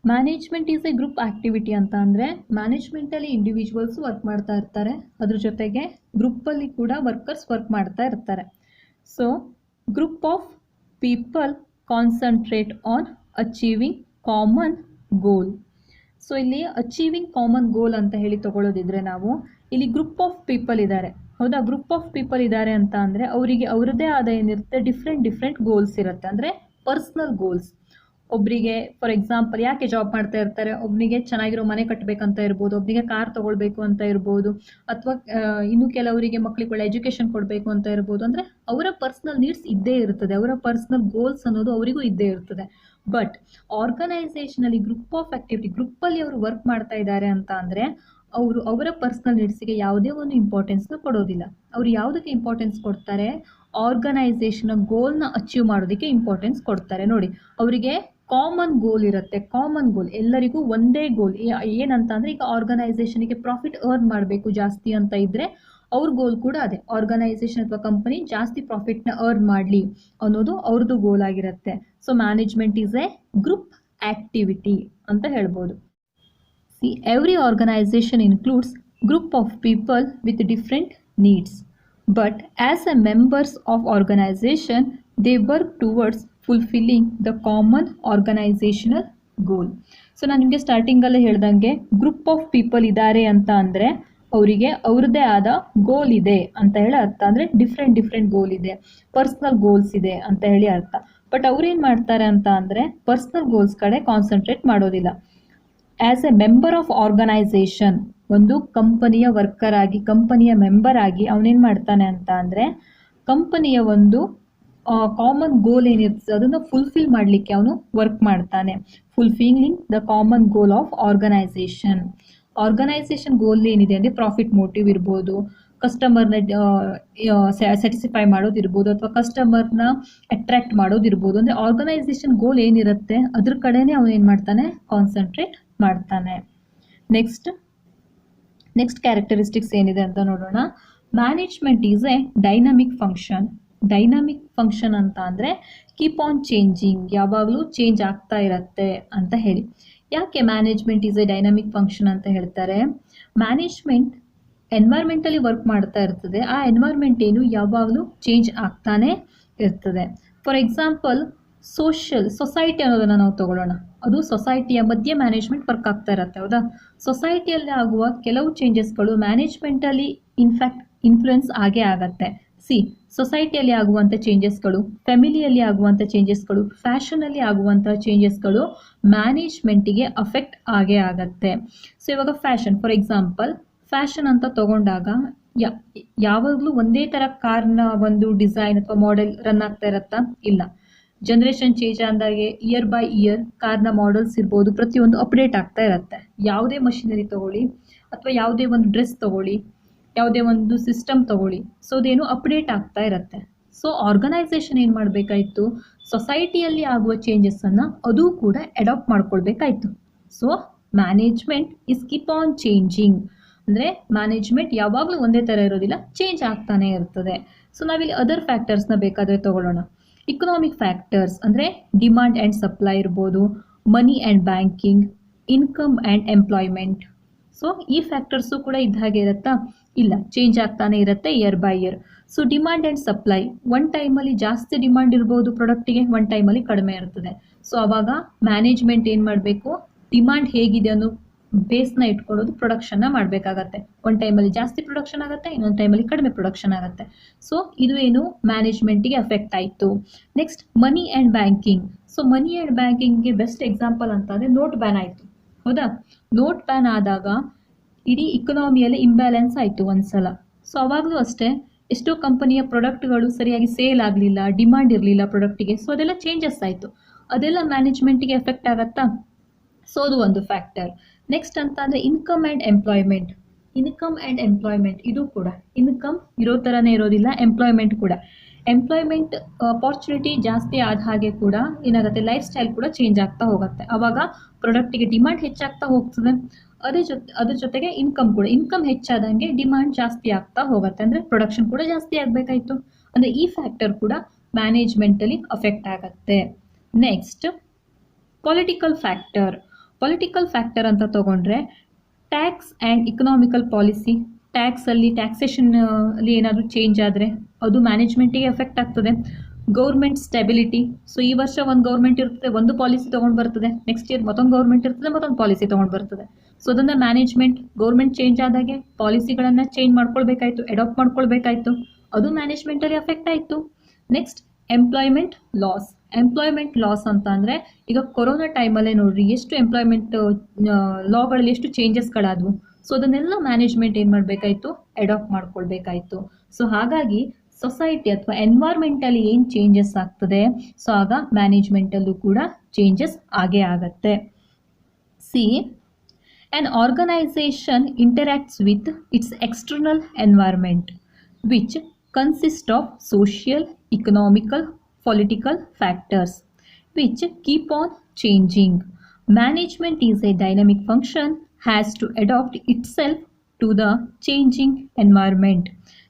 Management is A group activity ಅಂತ ಅಂದರೆ, ಮ್ಯಾನೇಜ್ಮೆಂಟಲ್ಲಿ ಇಂಡಿವಿಜುವಲ್ಸು ವರ್ಕ್ ಮಾಡ್ತಾ ಇರ್ತಾರೆ, ಅದ್ರ ಜೊತೆಗೆ ಗ್ರೂಪಲ್ಲಿ ಕೂಡ ವರ್ಕರ್ಸ್ ವರ್ಕ್ ಮಾಡ್ತಾ ಇರ್ತಾರೆ. So group of people concentrate on achieving common goal. So ಇಲ್ಲಿ ಅಚೀವಿಂಗ್ ಕಾಮನ್ ಗೋಲ್ ಅಂತ ಹೇಳಿ ತಗೊಳ್ಳೋದಿದ್ರೆ, ನಾವು ಇಲ್ಲಿ ಗ್ರೂಪ್ ಆಫ್ ಪೀಪಲ್ ಇದ್ದಾರೆ, ಹೌದಾ? ಗ್ರೂಪ್ ಆಫ್ ಪೀಪಲ್ ಇದ್ದಾರೆ ಅಂತ ಅಂದರೆ ಅವರಿಗೆ ಅವರದ್ದೇ ಆದ ಏನಿರುತ್ತೆ? ಡಿಫ್ರೆಂಟ್ ಗೋಲ್ಸ್ ಇರುತ್ತೆ, ಅಂದರೆ ಪರ್ಸ್ನಲ್ ಗೋಲ್ಸ್. ಒಬ್ಬರಿಗೆ ಫಾರ್ ಎಕ್ಸಾಂಪಲ್ ಯಾಕೆ ಜಾಬ್ ಮಾಡ್ತಾ ಇರ್ತಾರೆ, ಒಬ್ಬನಿಗೆ ಚೆನ್ನಾಗಿರೋ ಮನೆ ಕಟ್ಟಬೇಕಂತ ಇರ್ಬೋದು, ಒಬ್ಬನಿಗೆ ಕಾರ್ ತೊಗೊಳ್ಬೇಕು ಅಂತ ಇರ್ಬೋದು, ಅಥವಾ ಇನ್ನು ಕೆಲವರಿಗೆ ಮಕ್ಕಳಿಗೆ ಒಳ್ಳೆ ಎಜುಕೇಷನ್ ಕೊಡಬೇಕು ಅಂತ ಇರ್ಬೋದು. ಅಂದರೆ ಅವರ ಪರ್ಸ್ನಲ್ ನೀಡ್ಸ್ ಇದ್ದೇ ಇರ್ತದೆ, ಅವರ ಪರ್ಸ್ನಲ್ ಗೋಲ್ಸ್ ಅನ್ನೋದು ಅವರಿಗೂ ಇದ್ದೇ ಇರ್ತದೆ. ಬಟ್ ಆರ್ಗನೈಸೇಷನಲ್ಲಿ ಗ್ರೂಪ್ ಆಫ್ ಆ್ಯಕ್ಟಿವಿಟಿ, ಗ್ರೂಪಲ್ಲಿ ಅವರು ವರ್ಕ್ ಮಾಡ್ತಾ ಇದ್ದಾರೆ ಅಂತ ಅಂದರೆ ಅವರು ಅವರ ಪರ್ಸ್ನಲ್ ನೀಡ್ಸಿಗೆ ಯಾವುದೇ ಒಂದು ಇಂಪಾರ್ಟೆನ್ಸ್ನ ಕೊಡೋದಿಲ್ಲ. ಅವರು ಯಾವುದಕ್ಕೆ ಇಂಪಾರ್ಟೆನ್ಸ್ ಕೊಡ್ತಾರೆ? ಆರ್ಗನೈಸೇಷನ್ನ ಗೋಲ್ನ ಅಚೀವ್ ಮಾಡೋದಕ್ಕೆ ಇಂಪಾರ್ಟೆನ್ಸ್ ಕೊಡ್ತಾರೆ. ನೋಡಿ, ಅವರಿಗೆ ಕಾಮನ್ ಗೋಲ್ ಇರುತ್ತೆ. ಕಾಮನ್ ಗೋಲ್ ಎಲ್ಲರಿಗೂ ಒಂದೇ ಗೋಲ್ ಏನಂತ ಅಂದರೆ, ಈಗ ಆರ್ಗನೈಸೇಷನಿಗೆ ಪ್ರಾಫಿಟ್ ಅರ್ನ್ ಮಾಡಬೇಕು ಜಾಸ್ತಿ ಅಂತ ಇದ್ದರೆ ಅವ್ರ ಗೋಲ್ ಕೂಡ ಅದೇ, ಆರ್ಗನೈಸೇಷನ್ ಅಥವಾ ಕಂಪನಿ ಜಾಸ್ತಿ ಪ್ರಾಫಿಟ್ನ ಅರ್ನ್ ಮಾಡಲಿ ಅನ್ನೋದು ಅವ್ರದ್ದು ಗೋಲ್ ಆಗಿರುತ್ತೆ. So management is A group activity ಅಂತ ಹೇಳ್ಬೋದು. See, every organization includes group of people with different needs, but as a members of organization, they work towards fulfilling the common organizational goal. So ನಾನು ನಿಮಗೆ ಸ್ಟಾರ್ಟಿಂಗಲ್ಲೇ ಹೇಳ್ದಂಗೆ group of people ಇದ್ದಾರೆ ಅಂತ ಅಂದರೆ ಅವರಿಗೆ ಅವ್ರದ್ದೇ ಆದ ಗೋಲ್ ಇದೆ ಅಂತ ಹೇಳಿ ಅರ್ಥ. ಅಂದರೆ ಡಿಫ್ರೆಂಟ್ ಗೋಲ್ ಇದೆ, ಪರ್ಸ್ನಲ್ ಗೋಲ್ಸ್ ಇದೆ ಅಂತ ಹೇಳಿ ಅರ್ಥ. ಬಟ್ ಅವ್ರೇನು ಮಾಡ್ತಾರೆ ಅಂತ ಅಂದರೆ ಪರ್ಸ್ನಲ್ ಗೋಲ್ಸ್ ಕಡೆ ಕಾನ್ಸಂಟ್ರೇಟ್ ಮಾಡೋದಿಲ್ಲ. As a member of organization, ಒಂದು ಕಂಪನಿಯ ವರ್ಕರ್ ಆಗಿ, ಕಂಪನಿಯ ಮೆಂಬರ್ ಆಗಿ ಅವನೇನು ಮಾಡ್ತಾನೆ ಅಂತ ಅಂದರೆ ಕಂಪನಿಯ ಒಂದು ಕಾಮನ್ ಗೋಲ್ ಏನಿರ್ತದೆ ಅದನ್ನು ಫುಲ್ಫಿಲ್ ಮಾಡಲಿಕ್ಕೆ ಅವನು ವರ್ಕ್ ಮಾಡ್ತಾನೆ. Fulfilling the common goal of organisation. Organisation goal ಏನಿದೆ ಅಂದರೆ ಪ್ರಾಫಿಟ್ ಮೋಟಿವ್ ಇರ್ಬೋದು, ಕಸ್ಟಮರ್ನ ಸ್ಯಾಟಿಸ್ಫೈ ಮಾಡೋದಿರ್ಬೋದು, ಅಥವಾ ಕಸ್ಟಮರ್ನ ಅಟ್ರಾಕ್ಟ್ ಮಾಡೋದಿರ್ಬೋದು. ಅಂದರೆ ಆರ್ಗನೈಸೇಷನ್ ಗೋಲ್ ಏನಿರುತ್ತೆ ಅದ್ರ ಕಡೆನೇ ಅವನು ಏನು ಮಾಡ್ತಾನೆ? ಕಾನ್ಸಂಟ್ರೇಟ್ ಮಾಡ್ತಾನೆ. ನೆಕ್ಸ್ಟ್ ಕ್ಯಾರೆಕ್ಟರಿಸ್ಟಿಕ್ಸ್ ಏನಿದೆ ಅಂತ ನೋಡೋಣ. Management is A dynamic function. Dynamic function ಅಂತ ಅಂದರೆ ಕೀಪ್ ಆನ್ ಚೇಂಜಿಂಗ್, ಯಾವಾಗಲೂ ಚೇಂಜ್ ಆಗ್ತಾ ಇರುತ್ತೆ ಅಂತ ಹೇಳಿ. ಯಾಕೆ management is A dynamic function ಅಂತ ಹೇಳ್ತಾರೆ? ಮ್ಯಾನೇಜ್ಮೆಂಟ್ ಎನ್ವೈರ್ಮೆಂಟಲ್ಲಿ ವರ್ಕ್ ಮಾಡ್ತಾ ಇರ್ತದೆ, ಆ ಎನ್ವೈರ್ಮೆಂಟ್ ಏನು ಯಾವಾಗಲೂ ಚೇಂಜ್ ಆಗ್ತಾನೆ ಇರ್ತದೆ. ಫಾರ್ ಎಕ್ಸಾಂಪಲ್ ಸೊಸೈಟಿ ಅನ್ನೋದನ್ನು ನಾವು ತಗೊಳ್ಳೋಣ. ಅದು ಸೊಸೈಟಿಯ ಮಧ್ಯೆ ಮ್ಯಾನೇಜ್ಮೆಂಟ್ ವರ್ಕ್ ಆಗ್ತಾ ಇರುತ್ತೆ, ಹೌದಾ? ಸೊಸೈಟಿಯಲ್ಲಿ ಆಗುವ ಕೆಲವು ಚೇಂಜಸ್ಗಳು ಮ್ಯಾನೇಜ್ಮೆಂಟಲ್ಲಿ ಇನ್ಫ್ಯಾಕ್ಟ್ ಇನ್ಫ್ಲುಯೆನ್ಸ್ ಆಗೇ ಆಗತ್ತೆ. ಸೊಸೈಟಿಯಲ್ಲಿ ಆಗುವಂಥ ಚೇಂಜಸ್ಗಳು, ಫ್ಯಾಮಿಲಿಯಲ್ಲಿ ಆಗುವಂಥ ಚೇಂಜಸ್ಗಳು, ಫ್ಯಾಷನಲ್ಲಿ ಆಗುವಂಥ ಚೇಂಜಸ್ಗಳು ಮ್ಯಾನೇಜ್ಮೆಂಟಿಗೆ ಅಫೆಕ್ಟ್ ಆಗೇ ಆಗತ್ತೆ. ಸೊ ಇವಾಗ ಫಾರ್ ಎಕ್ಸಾಂಪಲ್ ಫ್ಯಾಷನ್ ಅಂತ ತಗೊಂಡಾಗ ಯಾವಾಗಲೂ ಒಂದೇ ಥರ ಕಾರ್ನ ಒಂದು ಡಿಸೈನ್ ಅಥವಾ ಮಾಡೆಲ್ ರನ್ ಆಗ್ತಾ ಇರತ್ತಾ? ಇಲ್ಲ. ಜನರೇಷನ್ ಚೇಂಜ್ ಆದಾಗೆ ಇಯರ್ ಬೈ ಇಯರ್ ಕಾರ್ನ ಮಾಡೆಲ್ಸ್ ಇರ್ಬೋದು, ಪ್ರತಿಯೊಂದು ಅಪ್ಡೇಟ್ ಆಗ್ತಾ ಇರುತ್ತೆ. ಯಾವುದೇ ಮಷಿನರಿ ತಗೊಳ್ಳಿ ಅಥವಾ ಯಾವುದೇ ಒಂದು ಡ್ರೆಸ್ ತಗೊಳ್ಳಿ, ಯಾವುದೇ ಒಂದು ಸಿಸ್ಟಮ್ ತಗೊಳ್ಳಿ, ಸೊ ಅದೇನು ಅಪ್ಡೇಟ್ ಆಗ್ತಾ ಇರುತ್ತೆ. ಸೊ ಆರ್ಗನೈಸೇಷನ್ ಏನು ಮಾಡಬೇಕಾಯಿತು? ಸೊಸೈಟಿಯಲ್ಲಿ ಆಗುವ ಚೇಂಜಸ್ಸನ್ನು ಅದು ಕೂಡ ಅಡಾಪ್ಟ್ ಮಾಡ್ಕೊಳ್ಬೇಕಾಯಿತು. So management is keep on changing, ಅಂದರೆ ಮ್ಯಾನೇಜ್ಮೆಂಟ್ ಯಾವಾಗಲೂ ಒಂದೇ ಥರ ಇರೋದಿಲ್ಲ, ಚೇಂಜ್ ಆಗ್ತಾನೆ ಇರ್ತದೆ. ಸೊ ನಾವಿಲ್ಲಿ ಅದರ್ ಫ್ಯಾಕ್ಟರ್ಸ್ನ ಬೇಕಾದರೆ ತಗೊಳ್ಳೋಣ. ಇಕನಾಮಿಕ್ ಫ್ಯಾಕ್ಟರ್ಸ್ ಅಂದರೆ ಡಿಮಾಂಡ್ ಆ್ಯಂಡ್ ಸಪ್ಲೈ ಇರ್ಬೋದು, ಮನಿ and banking, income and employment. So ಈ ಫ್ಯಾಕ್ಟರ್ಸು ಕೂಡ ಇದ್ದ ಹಾಗೆ ಇರುತ್ತಾ? ಇಲ್ಲ, ಚೇಂಜ್ ಆಗ್ತಾನೆ ಇರುತ್ತೆ year by year. So demand and supply, one ಟೈಮಲ್ಲಿ ಜಾಸ್ತಿ ಡಿಮಾಂಡ್ ಇರ್ಬೋದು ಪ್ರಾಡಕ್ಟಿಗೆ, ಒನ್ ಟೈಮಲ್ಲಿ ಕಡಿಮೆ ಇರ್ತದೆ. ಸೊ ಆವಾಗ ಮ್ಯಾನೇಜ್ಮೆಂಟ್ ಏನು ಮಾಡಬೇಕು? ಡಿಮಾಂಡ್ ಹೇಗಿದೆ ಅನ್ನೋ ಬೇಸ್ನ ಇಟ್ಕೊಳ್ಳೋದು ಪ್ರೊಡಕ್ಷನ್ನ ಮಾಡಬೇಕಾಗತ್ತೆ. ಒನ್ ಟೈಮಲ್ಲಿ ಜಾಸ್ತಿ ಪ್ರೊಡಕ್ಷನ್ ಆಗುತ್ತೆ, ಇನ್ನೊಂದು ಟೈಮಲ್ಲಿ ಕಡಿಮೆ ಪ್ರೊಡಕ್ಷನ್ ಆಗುತ್ತೆ. ಸೊ ಇದು ಏನು ಮ್ಯಾನೇಜ್ಮೆಂಟಿಗೆ ಅಫೆಕ್ಟ್ ಆಯಿತು. Next money and banking. So money and ಬ್ಯಾಂಕಿಂಗ್ಗೆ ಬೆಸ್ಟ್ ಎಕ್ಸಾಂಪಲ್ ಅಂತ ಅಂದರೆ ನೋಟ್ ಬ್ಯಾನ್ ಆಯಿತು, ಹೌದಾ? ನೋಟ್ ಬ್ಯಾನ್ ಆದಾಗ ಇಡೀ ಇಕನಾಮಿಯಲ್ಲಿ ಇಂಬ್ಯಾಲೆನ್ಸ್ ಆಯಿತು ಒಂದ್ಸಲ. ಸೊ ಅವಾಗಲೂ ಅಷ್ಟೇ ಎಷ್ಟೋ ಕಂಪನಿಯ ಪ್ರಾಡಕ್ಟ್ಗಳು ಸರಿಯಾಗಿ ಸೇಲ್ ಆಗಲಿಲ್ಲ, ಡಿಮಾಂಡ್ ಇರಲಿಲ್ಲ ಪ್ರಾಡಕ್ಟಿಗೆ. ಸೊ ಅದೆಲ್ಲ ಚೇಂಜಸ್ ಆಯಿತು, ಅದೆಲ್ಲ ಮ್ಯಾನೇಜ್ಮೆಂಟಿಗೆ ಎಫೆಕ್ಟ್ ಆಗತ್ತಾ? ಸೊ ಅದು ಒಂದು ಫ್ಯಾಕ್ಟರ್. ನೆಕ್ಸ್ಟ್ ಅಂತ ಅಂದರೆ income and employment. Income and employment ಇದು ಕೂಡ ಇನ್ಕಮ್ ಇರೋ ಥರನೇ ಇರೋದಿಲ್ಲ, ಎಂಪ್ಲಾಯ್ಮೆಂಟ್ ಕೂಡ. ಎಂಪ್ಲಾಯ್ಮೆಂಟ್ ಅಪಾರ್ಚುನಿಟಿ ಜಾಸ್ತಿ ಆದ ಹಾಗೆ ಕೂಡ ಏನಾಗುತ್ತೆ? ಲೈಫ್ ಸ್ಟೈಲ್ ಕೂಡ ಚೇಂಜ್ ಆಗ್ತಾ ಹೋಗುತ್ತೆ. ಆವಾಗ ಪ್ರಾಡಕ್ಟಿಗೆ ಡಿಮಾಂಡ್ ಹೆಚ್ಚಾಗ್ತಾ ಹೋಗ್ತದೆ. ಅದ್ರ ಜೊತೆಗೆ ಇನ್ಕಮ್ ಕೂಡ, ಇನ್ಕಮ್ ಹೆಚ್ಚಾದಂಗೆ ಡಿಮಾಂಡ್ ಜಾಸ್ತಿ ಆಗ್ತಾ ಹೋಗುತ್ತೆ, ಅಂದರೆ ಪ್ರೊಡಕ್ಷನ್ ಕೂಡ ಜಾಸ್ತಿ ಆಗಬೇಕಾಯಿತು. ಅಂದರೆ ಈ ಫ್ಯಾಕ್ಟರ್ ಕೂಡ ಮ್ಯಾನೇಜ್ಮೆಂಟಲ್ಲಿ ಅಫೆಕ್ಟ್ ಆಗುತ್ತೆ. Next political factor. Political factor ಅಂತ ತಗೊಂಡ್ರೆ tax and economical policy. Taxation ಅಲ್ಲಿ ಏನಾದರೂ ಚೇಂಜ್ ಆದರೆ ಅದು ಮ್ಯಾನೇಜ್ಮೆಂಟಿಗೆ ಎಫೆಕ್ಟ್ ಆಗ್ತದೆ. Government stability. ಸೊ ಈ ವರ್ಷ ಒಂದು ಗೌರ್ಮೆಂಟ್ ಇರ್ತದೆ, ಒಂದು ಪಾಲಿಸಿ ತೊಗೊಂಡು ಬರ್ತದೆ, ನೆಕ್ಸ್ಟ್ ಇಯರ್ ಮತ್ತೊಂದು ಗೌರ್ಮೆಂಟ್ ಇರ್ತದೆ, ಮತ್ತೊಂದು ಪಾಲಿಸಿ ತೊಗೊಂಡು ಬರ್ತದೆ. ಸೊ ಅದನ್ನು ಗೌರ್ಮೆಂಟ್ ಚೇಂಜ್ ಆದಾಗೆ ಪಾಲಿಸಿಗಳನ್ನು ಚೇಂಜ್ ಮಾಡ್ಕೊಳ್ಬೇಕಾಯ್ತು, ಅಡಾಪ್ಟ್ ಮಾಡ್ಕೊಳ್ಬೇಕಾಯ್ತು, ಅದು ಮ್ಯಾನೇಜ್ಮೆಂಟಲ್ಲಿ ಎಫೆಕ್ಟ್ ಆಯಿತು. ನೆಕ್ಸ್ಟ್ ಎಂಪ್ಲಾಯ್ಮೆಂಟ್ ಲಾಸ್ ಅಂತ ಅಂದರೆ ಈಗ ಕೊರೋನಾ ಟೈಮಲ್ಲೇ ನೋಡ್ರಿ ಎಷ್ಟು ಎಂಪ್ಲಾಯ್ಮೆಂಟ್ ಲಾಗಳಲ್ಲಿ ಎಷ್ಟು ಚೇಂಜಸ್ಗಳಾದವು. ಸೊ ಅದನ್ನೆಲ್ಲ ಮ್ಯಾನೇಜ್ಮೆಂಟ್ ಏನು ಮಾಡಬೇಕಾಯಿತು? ಅಡಾಪ್ಟ್ ಮಾಡ್ಕೊಳ್ಬೇಕಾಯಿತು. ಸೊ ಹಾಗಾಗಿ ಸೊಸೈಟಿ ಅಥವಾ ಎನ್ವೈರ್ಮೆಂಟಲ್ಲಿ ಏನು ಚೇಂಜಸ್ ಆಗ್ತದೆ, ಸೊ ಆಗ ಮ್ಯಾನೇಜ್ಮೆಂಟಲ್ಲೂ ಕೂಡ ಚೇಂಜಸ್ ಆಗೇ ಆಗತ್ತೆ. an organization interacts with its external environment, which consists of social, economical, political factors, which keep on changing. Management is a dynamic function, has to adapt itself to the changing environment.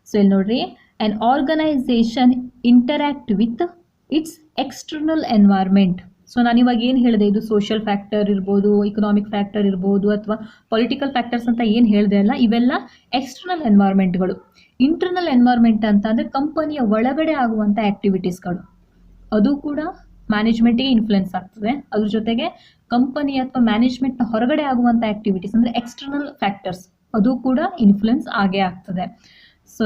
So, ಇಲ್ಲಿ ನೋಡ್ರಿ, an organization interact with its external environment. So ನಾನು ಇವಾಗ ಏನು ಹೇಳಿದೆ, ಇದು social factor ಇರ್ಬೋದು, economic factor ಇರ್ಬೋದು, ಅಥವಾ ಪೊಲಿಟಿಕಲ್ ಫ್ಯಾಕ್ಟರ್ಸ್ ಅಂತ ಏನು ಹೇಳಿದೆ ಅಲ್ಲ, ಇವೆಲ್ಲ ಎಕ್ಸ್ಟರ್ನಲ್ ಎನ್ವೈರ್ಮೆಂಟ್ಗಳು. ಇಂಟರ್ನಲ್ ಎನ್ವೈರ್ಮೆಂಟ್ ಅಂತ ಅಂದರೆ ಕಂಪನಿಯ ಒಳಗಡೆ ಆಗುವಂಥ ಆ್ಯಕ್ಟಿವಿಟೀಸ್ಗಳು, ಅದು ಕೂಡ ಮ್ಯಾನೇಜ್ಮೆಂಟಿಗೆ ಇನ್ಫ್ಲುಯೆನ್ಸ್ ಆಗ್ತದೆ. ಅದ್ರ ಜೊತೆಗೆ ಕಂಪನಿ ಅಥವಾ ಮ್ಯಾನೇಜ್ಮೆಂಟ್ನ ಹೊರಗಡೆ ಆಗುವಂಥ ಆ್ಯಕ್ಟಿವಿಟೀಸ್ ಅಂದರೆ ಎಕ್ಸ್ಟರ್ನಲ್ ಫ್ಯಾಕ್ಟರ್ಸ್, ಅದು ಕೂಡ ಇನ್ಫ್ಲುಯೆನ್ಸ್ ಆಗೇ ಆಗ್ತದೆ. So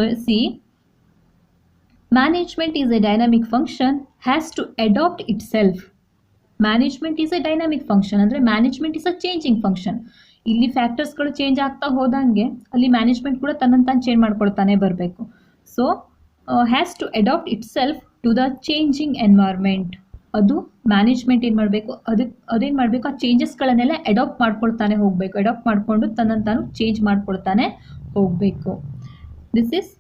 management is a dynamic function, has to adapt itself. Management is a dynamic function ಅಂದರೆ management is a changing function. ಇಲ್ಲಿ ಫ್ಯಾಕ್ಟರ್ಸ್ಗಳು ಚೇಂಜ್ ಆಗ್ತಾ ಹೋದಂಗೆ ಅಲ್ಲಿ ಮ್ಯಾನೇಜ್ಮೆಂಟ್ ಕೂಡ ತನ್ನನ್ನು ತಾನು ಚೇಂಜ್ ಮಾಡ್ಕೊಳ್ತಾನೆ ಬರಬೇಕು. So has to adapt itself to the changing environment. ಅದು ಮ್ಯಾನೇಜ್ಮೆಂಟ್ ಏನು ಮಾಡಬೇಕು, ಅದೇನು ಮಾಡಬೇಕು, ಆ ಚೇಂಜಸ್ಗಳನ್ನೆಲ್ಲ ಅಡಾಪ್ಟ್ ಮಾಡ್ಕೊಳ್ತಾನೆ ಹೋಗಬೇಕು. ಅಡಾಪ್ಟ್ ಮಾಡಿಕೊಂಡು ತನ್ನನ್ನು ತಾನು ಚೇಂಜ್ ಮಾಡ್ಕೊಳ್ತಾನೆ ಹೋಗಬೇಕು. This is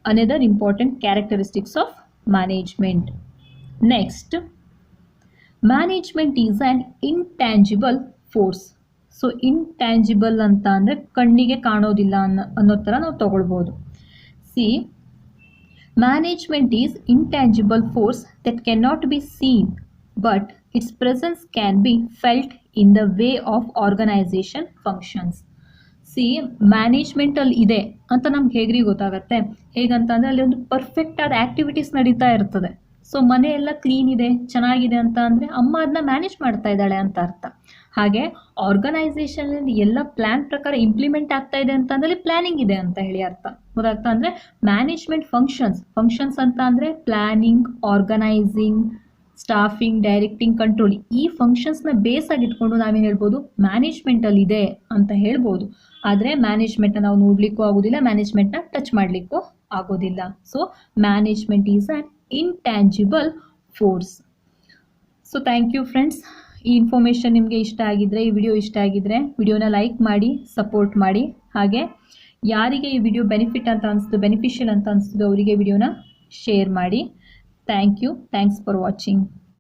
another important characteristics of management. Next, management is an intangible force. So intangible ಅಂತ ಅಂದರೆ ಕಣ್ಣಿಗೆ ಕಾಣೋದಿಲ್ಲ ಅನ್ನೋ ಥರ ನಾವು ತಗೊಳ್ಬೋದು. Management is intangible force that can not be seen but its presence can be felt in the way of organisation functions. See ಮ್ಯಾನೇಜ್ಮೆಂಟಲ್ಲಿ ಇದೆ ಅಂತ ನಮ್ಗೆ ಹೇಗ್ರಿ ಗೊತ್ತಾಗತ್ತೆ? ಹೇಗಂತಂದರೆ ಅಲ್ಲಿ ಒಂದು ಪರ್ಫೆಕ್ಟ್ ಆದ ಆ್ಯಕ್ಟಿವಿಟೀಸ್ ನಡೀತಾ ಇರ್ತದೆ. ಸೊ ಮನೆ ಎಲ್ಲ ಕ್ಲೀನ್ ಇದೆ, ಚೆನ್ನಾಗಿದೆ ಅಂತ ಅಂದರೆ ಅಮ್ಮ ಅದನ್ನ ಮ್ಯಾನೇಜ್ ಮಾಡ್ತಾ ಇದ್ದಾಳೆ ಅಂತ ಅರ್ಥ. ಹಾಗೆ ಆರ್ಗನೈಸೇಷನಲ್ಲಿ ಎಲ್ಲ ಪ್ಲ್ಯಾನ್ ಪ್ರಕಾರ ಇಂಪ್ಲಿಮೆಂಟ್ ಆಗ್ತಾ ಇದೆ ಅಂತಂದರೆ ಪ್ಲ್ಯಾನಿಂಗ್ ಇದೆ ಅಂತ ಹೇಳಿ ಅರ್ಥ. ಗೊತ್ತಾಗ್ತಾ? ಅಂದರೆ ಮ್ಯಾನೇಜ್ಮೆಂಟ್ ಫಂಕ್ಷನ್ಸ್ ಅಂತ ಅಂದರೆ planning, organizing, staffing, directing, control, ಈ ಫಂಕ್ಷನ್ಸ್ನ ಬೇಸ್ ಆಗಿ ಇಟ್ಕೊಂಡು ನಾವೇನು ಹೇಳ್ಬೋದು? ಮ್ಯಾನೇಜ್ಮೆಂಟಲ್ಲಿ ಇದೆ ಅಂತ ಹೇಳ್ಬೋದು. ಆದರೆ ಮ್ಯಾನೇಜ್ಮೆಂಟ್ನ ನಾವು ನೋಡಲಿಕ್ಕೂ ಆಗೋದಿಲ್ಲ, ಮ್ಯಾನೇಜ್ಮೆಂಟ್ನ ಟಚ್ ಮಾಡಲಿಕ್ಕೂ ಆಗೋದಿಲ್ಲ. So management is an intangible force. So thank you friends. ಈ ಇನ್ಫಾರ್ಮೇಷನ್ ನಿಮಗೆ ಇಷ್ಟ ಆಗಿದ್ದರೆ, ಈ ವಿಡಿಯೋ ಇಷ್ಟ ಆಗಿದ್ದರೆ ವಿಡಿಯೋನ ಲೈಕ್ ಮಾಡಿ, ಸಪೋರ್ಟ್ ಮಾಡಿ. ಹಾಗೆ ಯಾರಿಗೆ ಈ ವಿಡಿಯೋ ಬೆನಿಫಿಷಿಯಲ್ ಅಂತ ಅನಿಸ್ತಿದೋ ಅವರಿಗೆ ವಿಡಿಯೋನ ಶೇರ್ ಮಾಡಿ. Thank you. Thanks for watching.